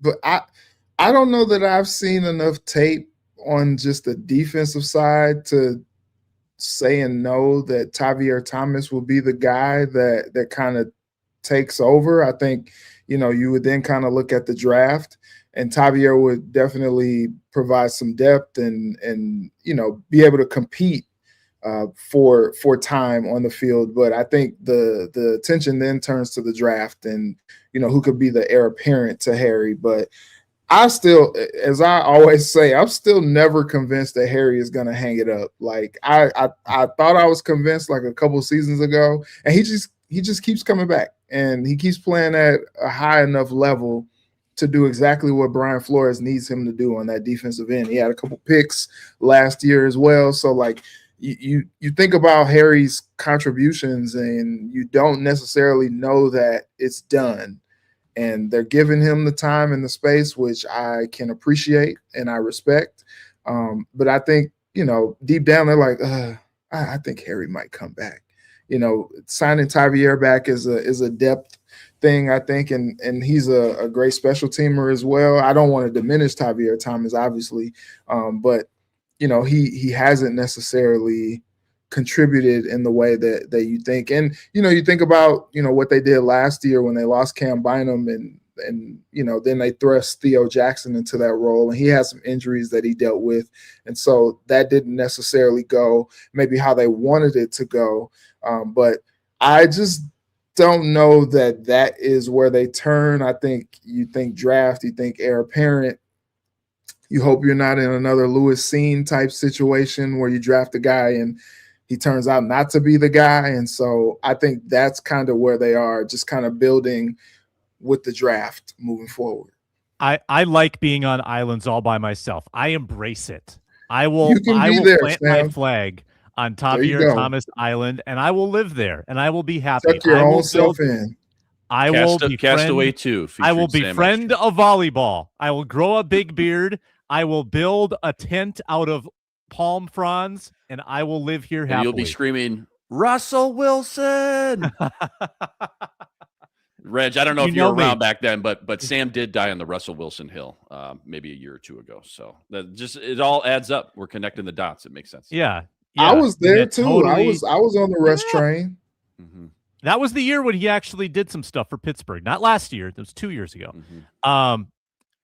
But I don't know that I've seen enough tape on just the defensive side to say and know that Tavierre Thomas will be the guy that kind of takes over. I think, you would then kind of look at the draft, and Tavierre would definitely provide some depth and be able to compete for time on the field. But I think the attention then turns to the draft and, who could be the heir apparent to Harry. But I still, as I always say, I'm still never convinced that Harry is going to hang it up. Like I thought I was convinced like a couple seasons ago, and he just keeps coming back, and he keeps playing at a high enough level to do exactly what Brian Flores needs him to do on that defensive end. He had a couple picks last year as well. So like, you think about Harry's contributions and you don't necessarily know that it's done, and they're giving him the time and the space, which I can appreciate and I respect. But I think, deep down they're like, I think Harry might come back. Signing Tavierre back is a depth thing, I think, and he's a great special teamer as well. I don't want to diminish Tavierre Thomas, obviously, but he hasn't necessarily contributed in the way that you think. And, you think about, what they did last year when they lost Cam Bynum and then they thrust Theo Jackson into that role, and he had some injuries that he dealt with. And so that didn't necessarily go maybe how they wanted it to go. But I just don't know that is where they turn. I think you think draft, you think heir apparent. You hope you're not in another Lewis Scene type situation where you draft a guy and he turns out not to be the guy. And so I think that's kind of where they are, just kind of building with the draft moving forward. I like being on islands all by myself. I embrace it. I will plant my flag on Tavierre Thomas Island, and I will live there, and I will be happy. Tuck your own self in. I will be Castaway 2. I will befriend a volleyball. I will grow a big beard. I will build a tent out of palm fronds, and I will live here happily. And you'll be screaming, Russell Wilson! Reg, I don't know if you were around back then, but Sam did die on the Russell Wilson Hill maybe a year or two ago. So it all adds up. We're connecting the dots. It makes sense. Yeah. I was there too. Totally, I was on the Russ train. Mm-hmm. That was the year when he actually did some stuff for Pittsburgh. Not last year. It was 2 years ago. Mm-hmm.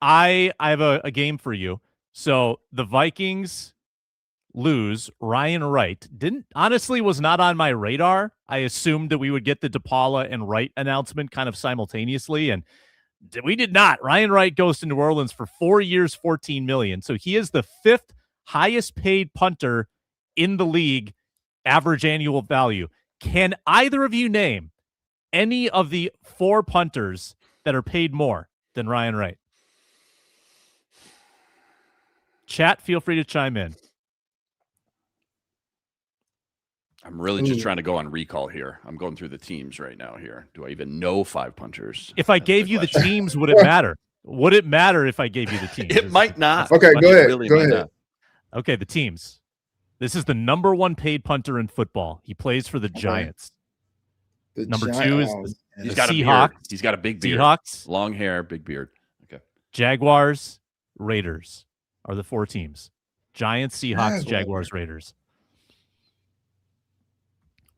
I have a game for you. So the Vikings lose. Ryan Wright was not on my radar. I assumed that we would get the DePaula and Wright announcement kind of simultaneously, and we did not. Ryan Wright goes to New Orleans for 4 years, $14 million. So he is the 5th highest paid punter in the league, average annual value. Can either of you name any of the 4 punters that are paid more than Ryan Wright? Chat, feel free to chime in. I'm really just trying to go on recall here. I'm going through the teams right now here. Do I even know 5 punters? If I gave you the teams, would it matter? Would it matter if I gave you the teams? It might not. Okay, go ahead. Really go ahead. Okay, the teams. This is the number 1 paid punter in football. He plays for the Giants. Number 2 is the Seahawks. He's got a big beard. Seahawks. Long hair, big beard. Okay. Jaguars, Raiders are the 4 teams. Giants, Seahawks, Jaguars, Raiders.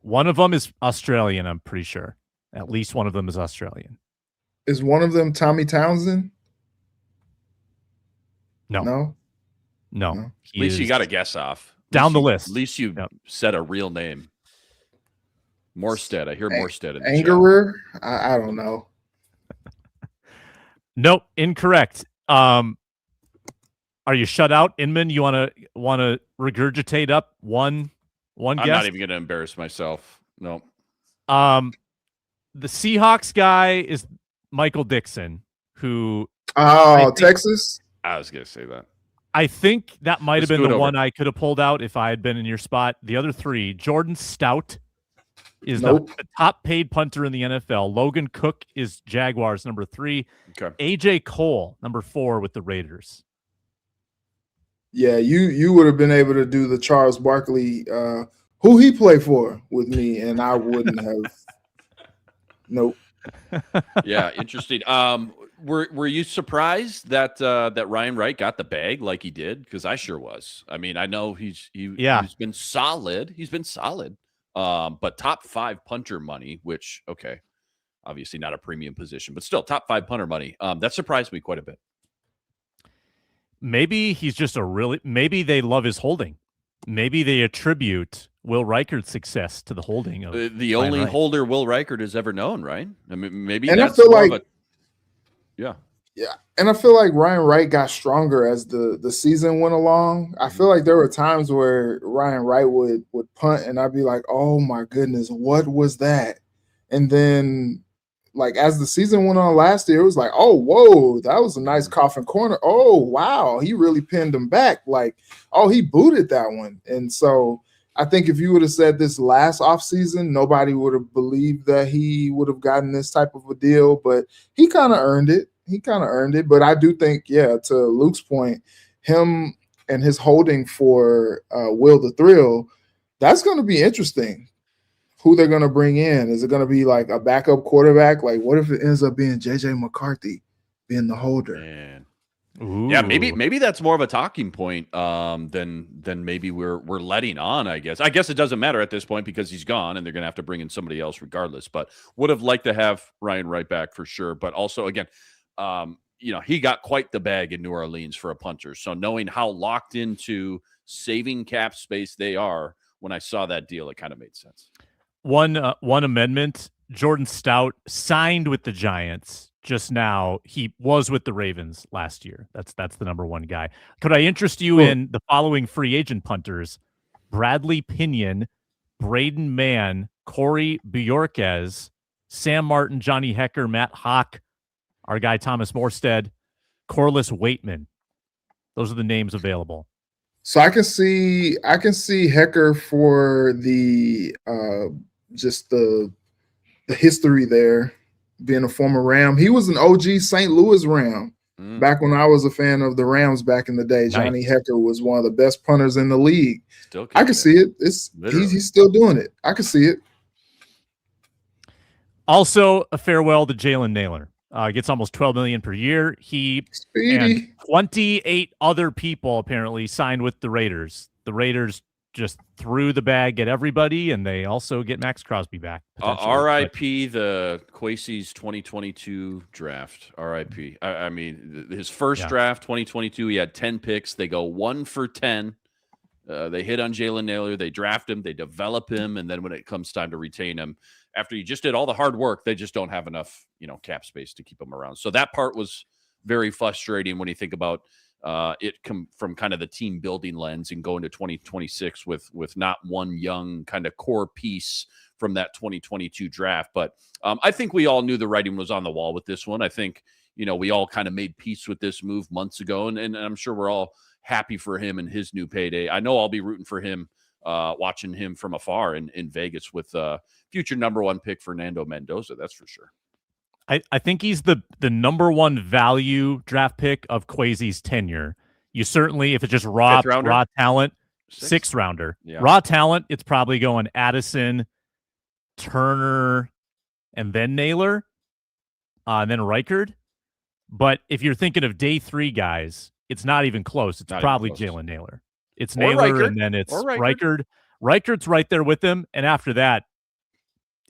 One of them is Australian, I'm pretty sure. At least one of them is Australian. Is one of them Tommy Townsend? No. No. No. At least you got a guess off. Down the list. At least you said a real name. Morstead. I hear Morstead in the chat. Angerer? I don't know. Nope, incorrect. Are you shut out, Inman? You want to regurgitate up one I'm guess? not even going to embarrass myself. No. The Seahawks guy is Michael Dixon, who Texas? I was going to say that. I think that might have Let's been do the it one over. I could have pulled out if I had been in your spot. The other three, Jordan Stout is Nope. the top paid punter in the NFL. Logan Cook is Jaguars number 3. Okay. AJ Cole number 4 with the Raiders. Yeah, you would have been able to do the Charles Barkley, who he played for with me, and I wouldn't have. Nope. Yeah, interesting. Were you surprised that that Ryan Wright got the bag like he did? Because I sure was. I mean, I know he's been solid. He's been solid. But top 5 punter money, which obviously not a premium position, but still top 5 punter money. That surprised me quite a bit. Maybe he's just maybe they love his holding. Maybe they attribute Will Reichard's success to the holding of the only holder Will Reichard has ever known, right? I mean, maybe And that's I feel more like of a, yeah. Yeah, and I feel like Ryan Wright got stronger as the season went along. I feel like there were times where Ryan Wright would punt, and I'd be like, "Oh my goodness, what was that?" And then, like as the season went on last year, it was like, "Oh, whoa, that was a nice coffin corner. Oh, wow, he really pinned him back. Like, oh, he booted that one." And so I think if you would have said this last offseason, nobody would have believed that he would have gotten this type of a deal, but he kind of earned it. But I do think, yeah, to Luke's point, him and his holding for Will the Thrill, that's going to be interesting. Who they're going to bring in. Is it going to be like a backup quarterback? Like, what if it ends up being J.J. McCarthy being the holder? Man. Ooh. Yeah, maybe that's more of a talking point than maybe we're letting on, I guess. I guess it doesn't matter at this point because he's gone and they're going to have to bring in somebody else regardless. But would have liked to have Ryan Wright back for sure. But also, again, he got quite the bag in New Orleans for a punter. So knowing how locked into saving cap space they are, when I saw that deal, it kind of made sense. One amendment, Jordan Stout signed with the Giants just now. He was with the Ravens last year. That's the number 1 guy. Could I interest you in the following free agent punters? Bradley Pinion, Braden Mann, Corey Bjorquez, Sam Martin, Johnny Hecker, Matt Hawk, our guy Thomas Morstead, Corliss Waitman. Those are the names available. So I can see Hecker for the just the history there, being a former Ram. He was an OG St. Louis Ram back when I was a fan of the Rams back in the day. Johnny Hecker was one of the best punters in the league. I can see it. He's still doing it. I can see it. Also, a farewell to Jalen Naylor. Gets almost $12 million per year. He and 28 other people apparently signed with the Raiders. The Raiders just threw the bag at everybody, and they also get Max Crosby back. R.I.P. the Kwesi's 2022 draft. R.I.P. I mean, his first draft, 2022, he had 10 picks. They go 1 for 10. They hit on Jalen Naylor. They draft him. They develop him. And then when it comes time to retain him, after you just did all the hard work, they just don't have enough, cap space to keep him around. So that part was very frustrating when you think about it come from kind of the team building lens and going to 2026 with not one young kind of core piece from that 2022 draft. But I think we all knew the writing was on the wall with this one. I think, we all kind of made peace with this move months ago, and I'm sure we're all happy for him and his new payday. I know I'll be rooting for him, watching him from afar in Vegas with future number 1 pick Fernando Mendoza. That's for sure. I think he's the number 1 value draft pick of Kwesi's tenure. You certainly, if it's just raw talent, 6th rounder. Yeah. Raw talent, it's probably going Addison, Turner, and then Naylor, and then Reichard. But if you're thinking of day 3 guys, it's not even close. It's probably Jalen Naylor. It's Naylor, and then it's Reichard. Reichard's right there with him, and after that,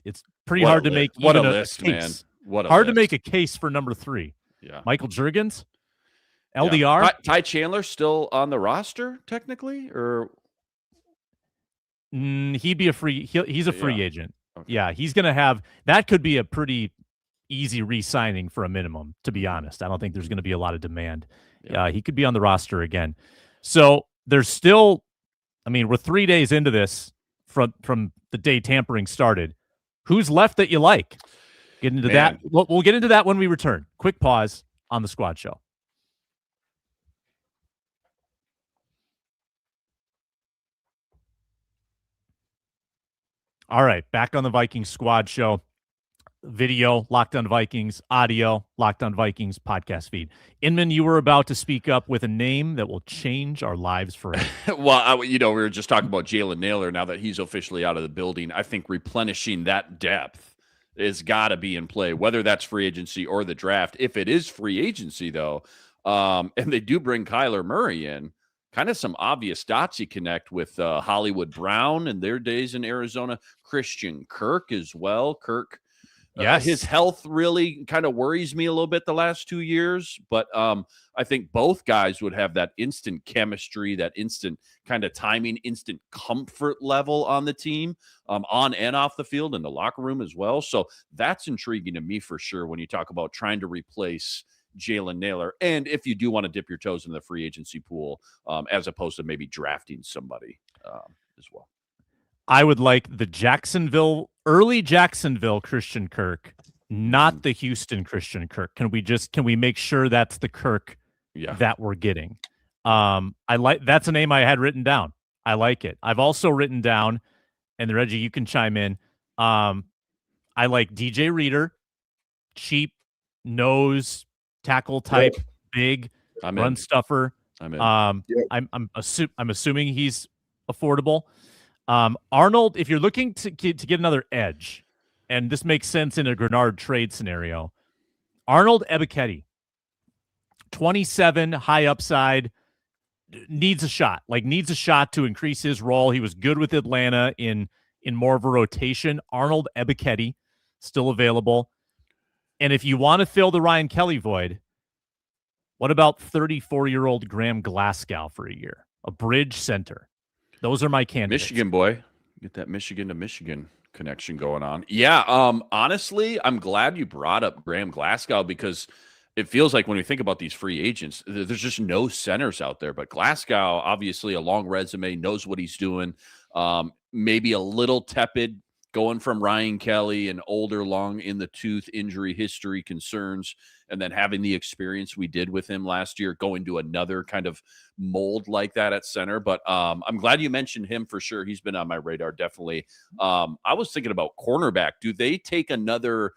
it's pretty hard to make a list, man. Hard to make a case for number 3. Yeah, Michael Juergens. LDR. Yeah. Ty Chandler still on the roster technically, or he'd be a free. He's a free agent. Okay. Yeah, he's going to have that. Could be a pretty easy re-signing for a minimum. To be honest, I don't think there's going to be a lot of demand. Yeah, he could be on the roster again. So there's still. I mean, we're 3 days into this from the day tampering started. Who's left that you like? Get into that. We'll get into that when we return. Quick pause on the Squad Show. All right, back on the Vikings Squad Show. Video, Locked On Vikings. Audio, Locked On Vikings podcast feed. Inman, you were about to speak up with a name that will change our lives forever. Well, we were just talking about Jalen Nailor. Now that he's officially out of the building, I think replenishing that depth has got to be in play, whether that's free agency or the draft. If it is free agency, though, and they do bring Kyler Murray in, kind of some obvious dots you connect with Hollywood Brown and their days in Arizona, Christian Kirk as well. Kirk, his health really kind of worries me a little bit the last 2 years, but I think both guys would have that instant chemistry, that instant kind of timing, instant comfort level on the team, on and off the field, in the locker room as well. So that's intriguing to me for sure when you talk about trying to replace Jalen Nailor, and if you do want to dip your toes in the free agency pool, as opposed to maybe drafting somebody as well. I would like the early Jacksonville Christian Kirk, not the Houston Christian Kirk. Can we make sure that's the Kirk that we're getting? That's a name I had written down. I like it. I've also written down, and Reggie, you can chime in. I like DJ Reader, cheap, nose, tackle type, big, run stuffer. I'm assuming he's affordable. Arnold, if you're looking to get another edge, and this makes sense in a Greenard trade scenario, Arnold Ebiketie, 27, high upside, needs a shot to increase his role. He was good with Atlanta in more of a rotation. Arnold Ebiketie, still available. And if you want to fill the Ryan Kelly void, what about 34-year-old Graham Glasgow for a year? A bridge center. Those are my candidates. Michigan boy. Get that Michigan to Michigan connection going on. Yeah, honestly, I'm glad you brought up Graham Glasgow because it feels like when we think about these free agents, there's just no centers out there. But Glasgow, obviously a long resume, knows what he's doing. Maybe a little tepid going from Ryan Kelly, an older, long in the tooth injury history concerns, and then having the experience we did with him last year, going to another kind of mold like that at center. But I'm glad you mentioned him for sure. He's been on my radar, definitely. I was thinking about cornerback. Do they take another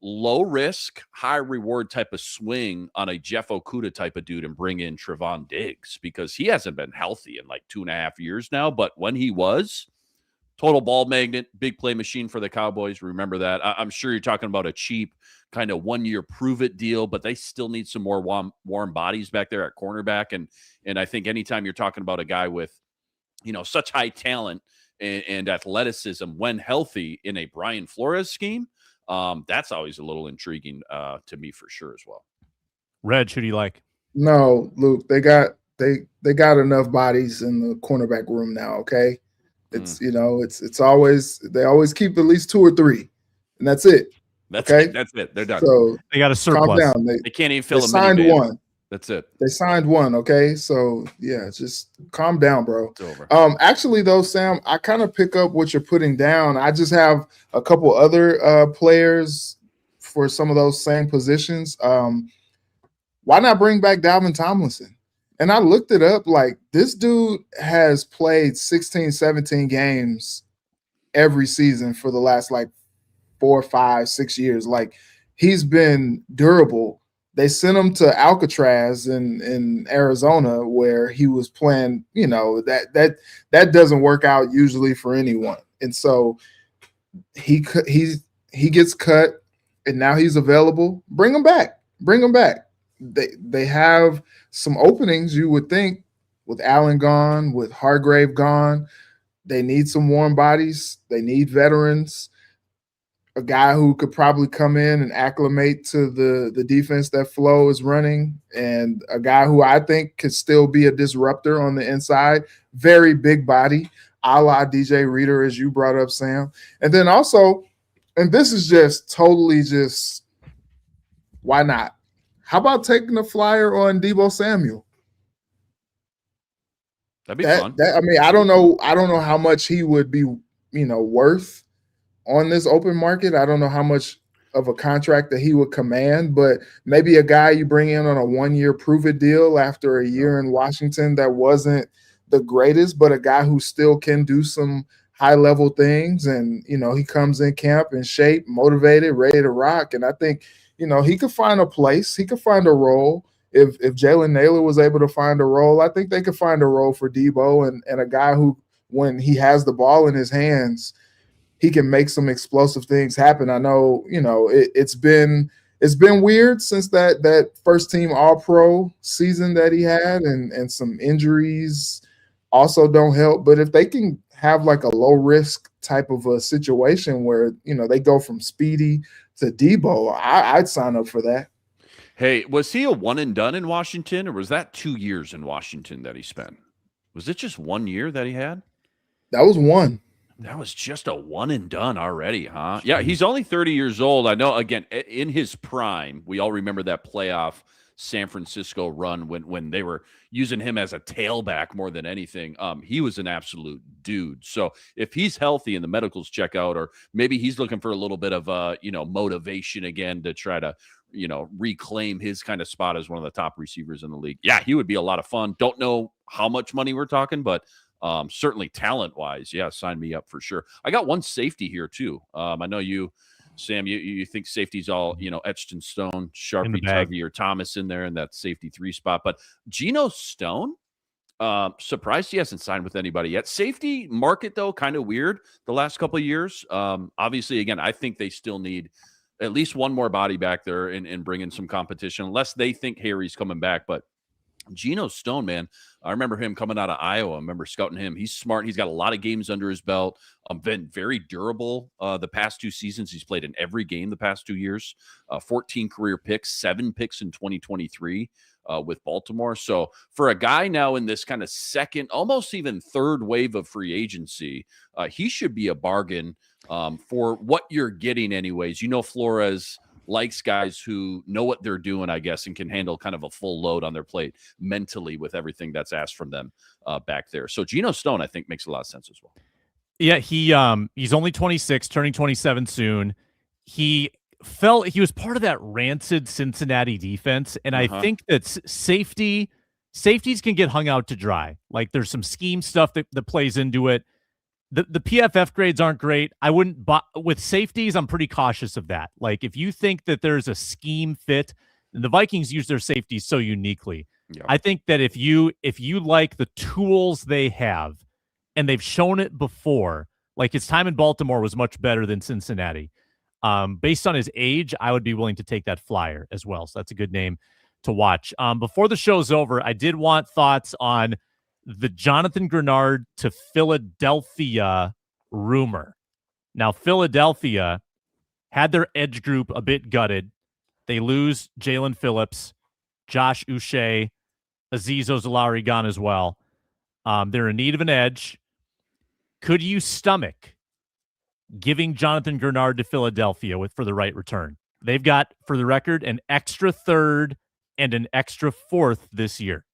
low risk, high reward type of swing on a Jeff Okudah type of dude and bring in Trevon Diggs? Because he hasn't been healthy in like 2.5 years now, but when he was, total ball magnet, big play machine for the Cowboys. Remember that. I'm sure you're talking about a cheap kind of 1 year prove it deal, but they still need some more warm bodies back there at cornerback. And I think anytime you're talking about a guy with, such high talent and athleticism when healthy in a Brian Flores scheme, that's always a little intriguing to me for sure as well. Reg, who do you like? No, Luke, they got enough bodies in the cornerback room now. Okay. It's it's always, they always keep at least 2 or 3, and that's it. That's it. They're done. So they got a surplus. Calm down. They can't even fill a signed minivan. One. That's it. They signed one. Okay, so yeah, just calm down, bro. It's over. Actually, though, Sam, I kind of pick up what you're putting down. I just have a couple other players for some of those same positions. Why not bring back Dalvin Tomlinson? And I looked it up. Like, this dude has played 16, 17 games every season for the last 4, 5, 6 years. Like, he's been durable. They sent him to Alcatraz in Arizona where he was playing, that doesn't work out usually for anyone. And so he gets cut and now he's available. Bring him back. They have some openings, you would think, with Allen gone, with Hargrave gone. They need some warm bodies. They need veterans. a guy who could probably come in and acclimate to the defense that Flo is running, and a guy who I think could still be a disruptor on the inside. Very big body, a la DJ Reader, as you brought up, Sam. And then also, and this is just totally just, why not? How about taking a flyer on Deebo Samuel? That'd be fun. I mean, I don't know how much he would be, worth on this open market. I don't know how much of a contract that he would command, but maybe a guy you bring in on a 1-year prove-it deal after a year in Washington that wasn't the greatest, but a guy who still can do some high-level things, and, he comes in camp in shape, motivated, ready to rock, and I think, he could find a place. He could find a role. If Jalen Naylor was able to find a role, I think they could find a role for Deebo, and a guy who, when he has the ball in his hands, he can make some explosive things happen. I know, it's been weird since that first team All-Pro season that he had, and some injuries also don't help. But if they can have like a low risk type of a situation where, they go from Speedy to Deebo, I'd sign up for that. Hey, was he a one and done in Washington, or was that 2 years in Washington that he spent? Was it just 1 year that he had? That was one. That was just a one and done already, huh? Yeah, he's only 30 years old. I know, again, in his prime, we all remember that playoff San Francisco run when they were using him as a tailback more than anything. He was an absolute dude. So if he's healthy and the medicals check out, or maybe he's looking for a little bit of motivation again to try to reclaim his kind of spot as one of the top receivers in the league. Yeah, he would be a lot of fun. Don't know how much money we're talking, but certainly talent-wise, yeah, sign me up for sure. I got one safety here too. I know you, Sam, you think safety's all, etched in stone, Sharpie, Tavierre Thomas in there in that safety 3 spot. But Geno Stone, surprised he hasn't signed with anybody yet. Safety market, though, kind of weird the last couple of years. Obviously, again, I think they still need at least one more body back there and bring in some competition, unless they think Harry's coming back. But Geno Stone, man, I remember him coming out of Iowa. I remember scouting him. He's smart. He's got a lot of games under his belt. Been very durable the past 2 seasons. He's played in every game the past 2 years. 14 career picks, 7 picks in 2023 with Baltimore. So for a guy now in this kind of second, almost even third wave of free agency, he should be a bargain for what you're getting anyways. Flores likes guys who know what they're doing, I guess, and can handle kind of a full load on their plate mentally with everything that's asked from them back there. So Geno Stone, I think, makes a lot of sense as well. Yeah, he's only 26, turning 27 soon. He was part of that rancid Cincinnati defense, and I think that safeties can get hung out to dry. Like, there's some scheme stuff that plays into it. The PFF grades aren't great. I wouldn't with safeties. I'm pretty cautious of that. Like, if you think that there's a scheme fit, and the Vikings use their safeties so uniquely. Yep. I think that if you like the tools they have, and they've shown it before, like his time in Baltimore was much better than Cincinnati. Based on his age, I would be willing to take that flyer as well. So that's a good name to watch. Before the show's over, I did want thoughts on the Jonathan Greenard to Philadelphia rumor. Now, Philadelphia had their edge group a bit gutted. They lose Jalen Phillips, Josh Uche, Azeez Ojulari gone as well. They're in need of an edge. Could you stomach giving Jonathan Greenard to Philadelphia for the right return? They've got, for the record, an extra third and an extra fourth this year.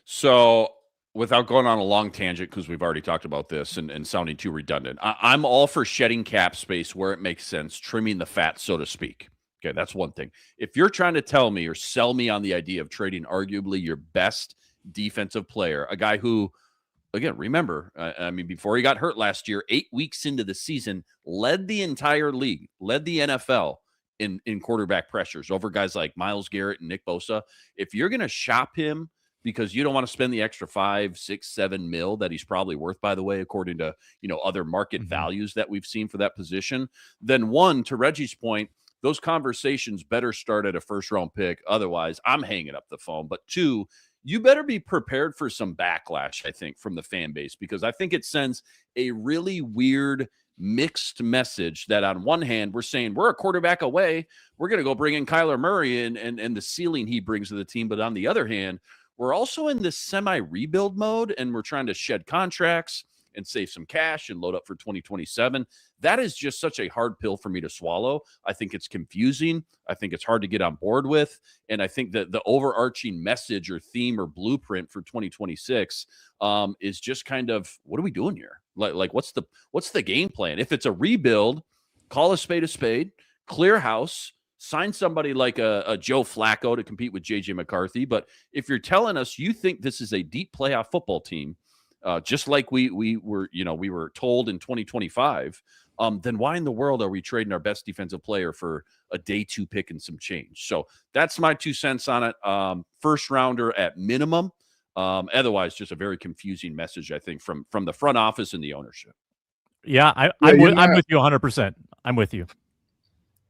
So, without going on a long tangent, because we've already talked about this and sounding too redundant, I'm all for shedding cap space where it makes sense, trimming the fat, so to speak. Okay, that's one thing. If you're trying to tell me or sell me on the idea of trading arguably your best defensive player, a guy who, again, remember, before he got hurt last year, 8 weeks into the season, led the entire league, led the NFL in quarterback pressures over guys like Myles Garrett and Nick Bosa. If you're going to shop him because you don't want to spend the extra $5, $6, $7 million that he's probably worth, by the way, according to other market values that we've seen for that position, then one, to Reggie's point, those conversations better start at a first-round pick. Otherwise, I'm hanging up the phone. But two, you better be prepared for some backlash, I think, from the fan base, because I think it sends a really weird mixed message that on one hand, we're saying we're a quarterback away. We're going to go bring in Kyler Murray and the ceiling he brings to the team. But on the other hand, we're also in this semi-rebuild mode, and we're trying to shed contracts and save some cash and load up for 2027. That is just such a hard pill for me to swallow. I think it's confusing. I think it's hard to get on board with. And I think that the overarching message or theme or blueprint for 2026 is just kind of, what are we doing here? Like what's the game plan? If it's a rebuild, call a spade, clear house, sign somebody like a Joe Flacco to compete with JJ McCarthy. But if you're telling us you think this is a deep playoff football team, just like we were told in 2025, then why in the world are we trading our best defensive player for a day 2 pick and some change? So that's my 2 cents on it. First rounder at minimum. Otherwise, just a very confusing message, I think, from the front office and the ownership. Yeah, I'm with you 100%. I'm with you.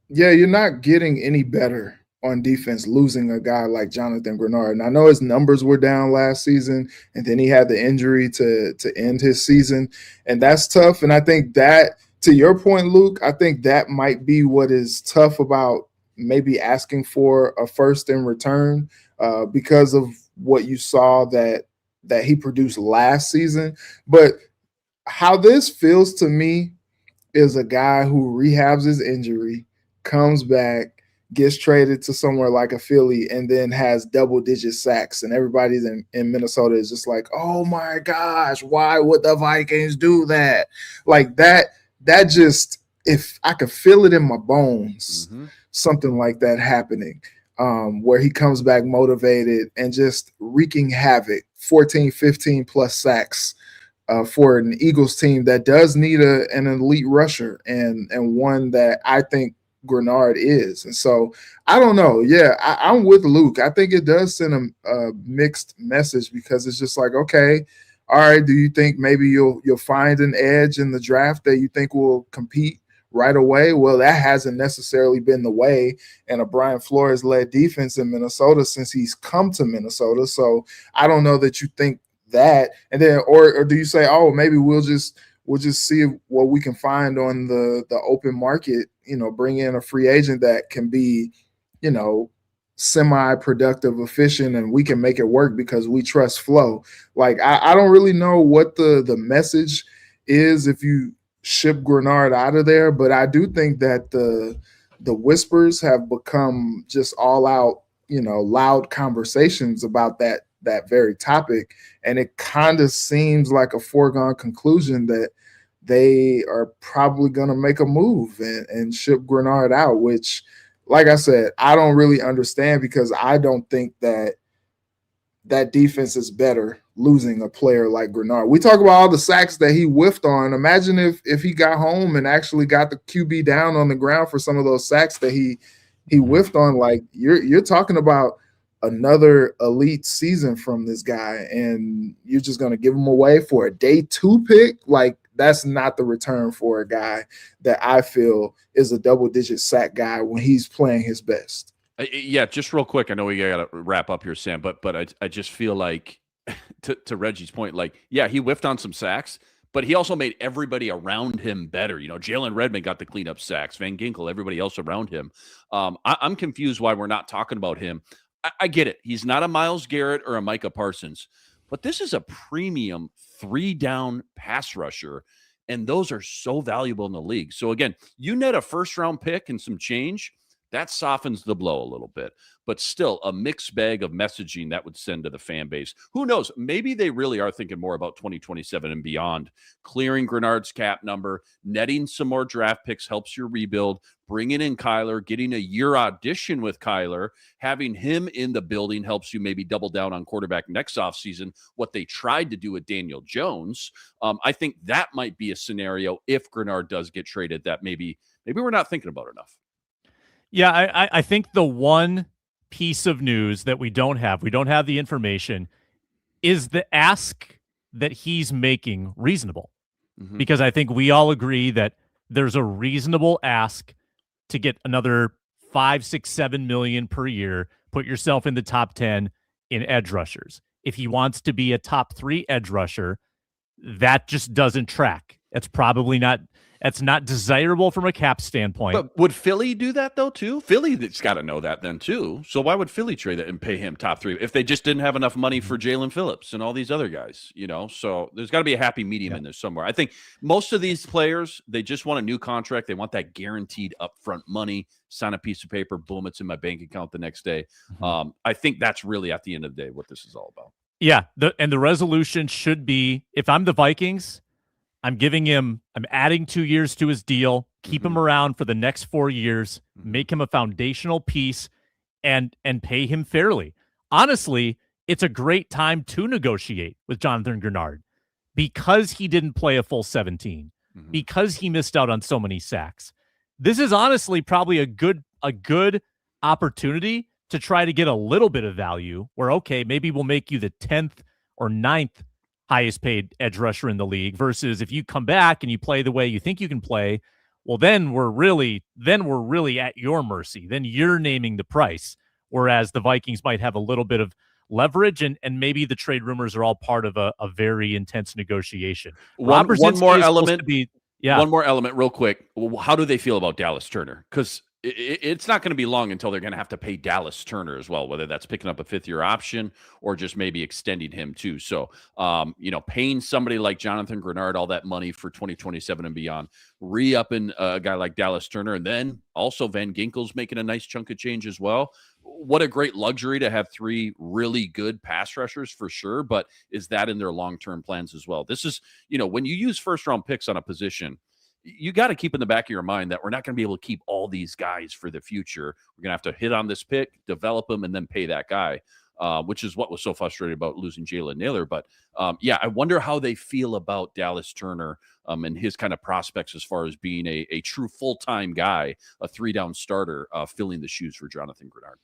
Yeah, you're not getting any better on defense losing a guy like Jonathan Greenard. And I know his numbers were down last season, and then he had the injury to end his season, and that's tough. And I think that, to your point, Luke, I think that might be what is tough about maybe asking for a first in return because of what you saw that he produced last season. But how this feels to me is a guy who rehabs his injury, comes back, gets traded to somewhere like a Philly, and then has double-digit sacks. And everybody in Minnesota is just like, oh, my gosh, why would the Vikings do that? Like that just, if I could feel it in my bones, something like that happening, where he comes back motivated and just wreaking havoc, 14, 15-plus sacks for an Eagles team that does need an elite rusher and one that I think Greenard is. And so I don't know. Yeah, I'm with Luke. I think it does send a mixed message because it's just like, okay, all right, do you think maybe you'll find an edge in the draft that you think will compete right away? Well, that hasn't necessarily been the way in a Brian Flores-led defense in Minnesota since he's come to Minnesota. So I don't know that you think that. And then or do you say, oh, maybe we'll just see what we can find on the open market, bring in a free agent that can be, semi-productive, efficient, and we can make it work because we trust flow. Like, I don't really know what the message is if you ship Greenard out of there, but I do think that the whispers have become just all out, loud conversations about that very topic. And it kind of seems like a foregone conclusion that they are probably going to make a move and ship Greenard out, which, like I said, I don't really understand because I don't think that defense is better losing a player like Greenard. We talk about all the sacks that he whiffed on. Imagine if he got home and actually got the QB down on the ground for some of those sacks that he whiffed on. Like, you're talking about another elite season from this guy, and you're just going to give him away for a day 2 pick? Like, that's not the return for a guy that I feel is a double-digit sack guy when he's playing his best. Yeah, just real quick. I know we got to wrap up here, Sam, but I just feel like, to Reggie's point, like, yeah, he whiffed on some sacks, but he also made everybody around him better. Jalen Redmond got the cleanup sacks, Van Ginkel, everybody else around him. I'm confused why we're not talking about him. I get it. He's not a Myles Garrett or a Micah Parsons, but this is a premium 3-down pass rusher, and those are so valuable in the league. So again, you net a first-round pick and some change, that softens the blow a little bit, but still a mixed bag of messaging that would send to the fan base. Who knows? Maybe they really are thinking more about 2027 and beyond. Clearing Greenard's cap number, netting some more draft picks helps your rebuild, bringing in Kyler, getting a year audition with Kyler, having him in the building helps you maybe double down on quarterback next offseason, what they tried to do with Daniel Jones. I think that might be a scenario if Greenard does get traded that maybe we're not thinking about enough. Yeah, I think the one piece of news that we don't have the information, is the ask that he's making reasonable? Mm-hmm. Because I think we all agree that there's a reasonable ask to get another 5, 6, 7 million per year, put yourself in the top 10 in edge rushers. If he wants to be a top 3 edge rusher, that just doesn't track. It's probably not. That's not desirable from a cap standpoint. But would Philly do that though too? Philly's got to know that then too. So why would Philly trade it and pay him top 3 if they just didn't have enough money for Jalen Phillips and all these other guys? So there's got to be a happy medium in there somewhere. I think most of these players, they just want a new contract. They want that guaranteed upfront money. Sign a piece of paper, boom, it's in my bank account the next day. I think that's really at the end of the day what this is all about. Yeah, the resolution should be, if I'm the Vikings, I'm adding 2 years to his deal, keep him around for the next 4 years, make him a foundational piece, and pay him fairly. Honestly, it's a great time to negotiate with Jonathan Greenard because he didn't play a full 17, because he missed out on so many sacks. This is honestly probably a good opportunity to try to get a little bit of value where, okay, maybe we'll make you the 10th or 9th highest paid edge rusher in the league versus if you come back and you play the way you think you can play, well, then we're really at your mercy. Then you're naming the price. Whereas the Vikings might have a little bit of leverage and maybe the trade rumors are all part of a very intense negotiation. One more element real quick. How do they feel about Dallas Turner? Because it's not going to be long until they're going to have to pay Dallas Turner as well, whether that's picking up a 5th-year option or just maybe extending him too. So, paying somebody like Jonathan Greenard all that money for 2027 and beyond, re-upping a guy like Dallas Turner, and then also Van Ginkel's making a nice chunk of change as well. What a great luxury to have 3 really good pass rushers for sure, but is that in their long-term plans as well? This is, when you use first-round picks on a position, you got to keep in the back of your mind that we're not going to be able to keep all these guys for the future. We're going to have to hit on this pick, develop them, and then pay that guy, which is what was so frustrating about losing Jalen Naylor. But, I wonder how they feel about Dallas Turner and his kind of prospects as far as being a true full-time guy, a 3-down starter, filling the shoes for Jonathan Greenard.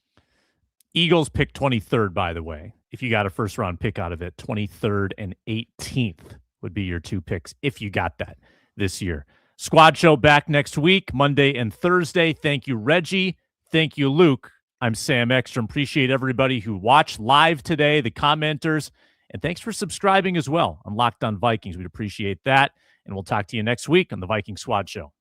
Eagles pick 23rd, by the way. If you got a first-round pick out of it, 23rd and 18th would be your 2 picks if you got that this year. Squad Show back next week, Monday and Thursday. Thank you, Reggie. Thank you, Luke. I'm Sam Ekstrom. Appreciate everybody who watched live today, the commenters, and thanks for subscribing as well on Locked On Vikings. We'd appreciate that, and we'll talk to you next week on the Viking Squad Show.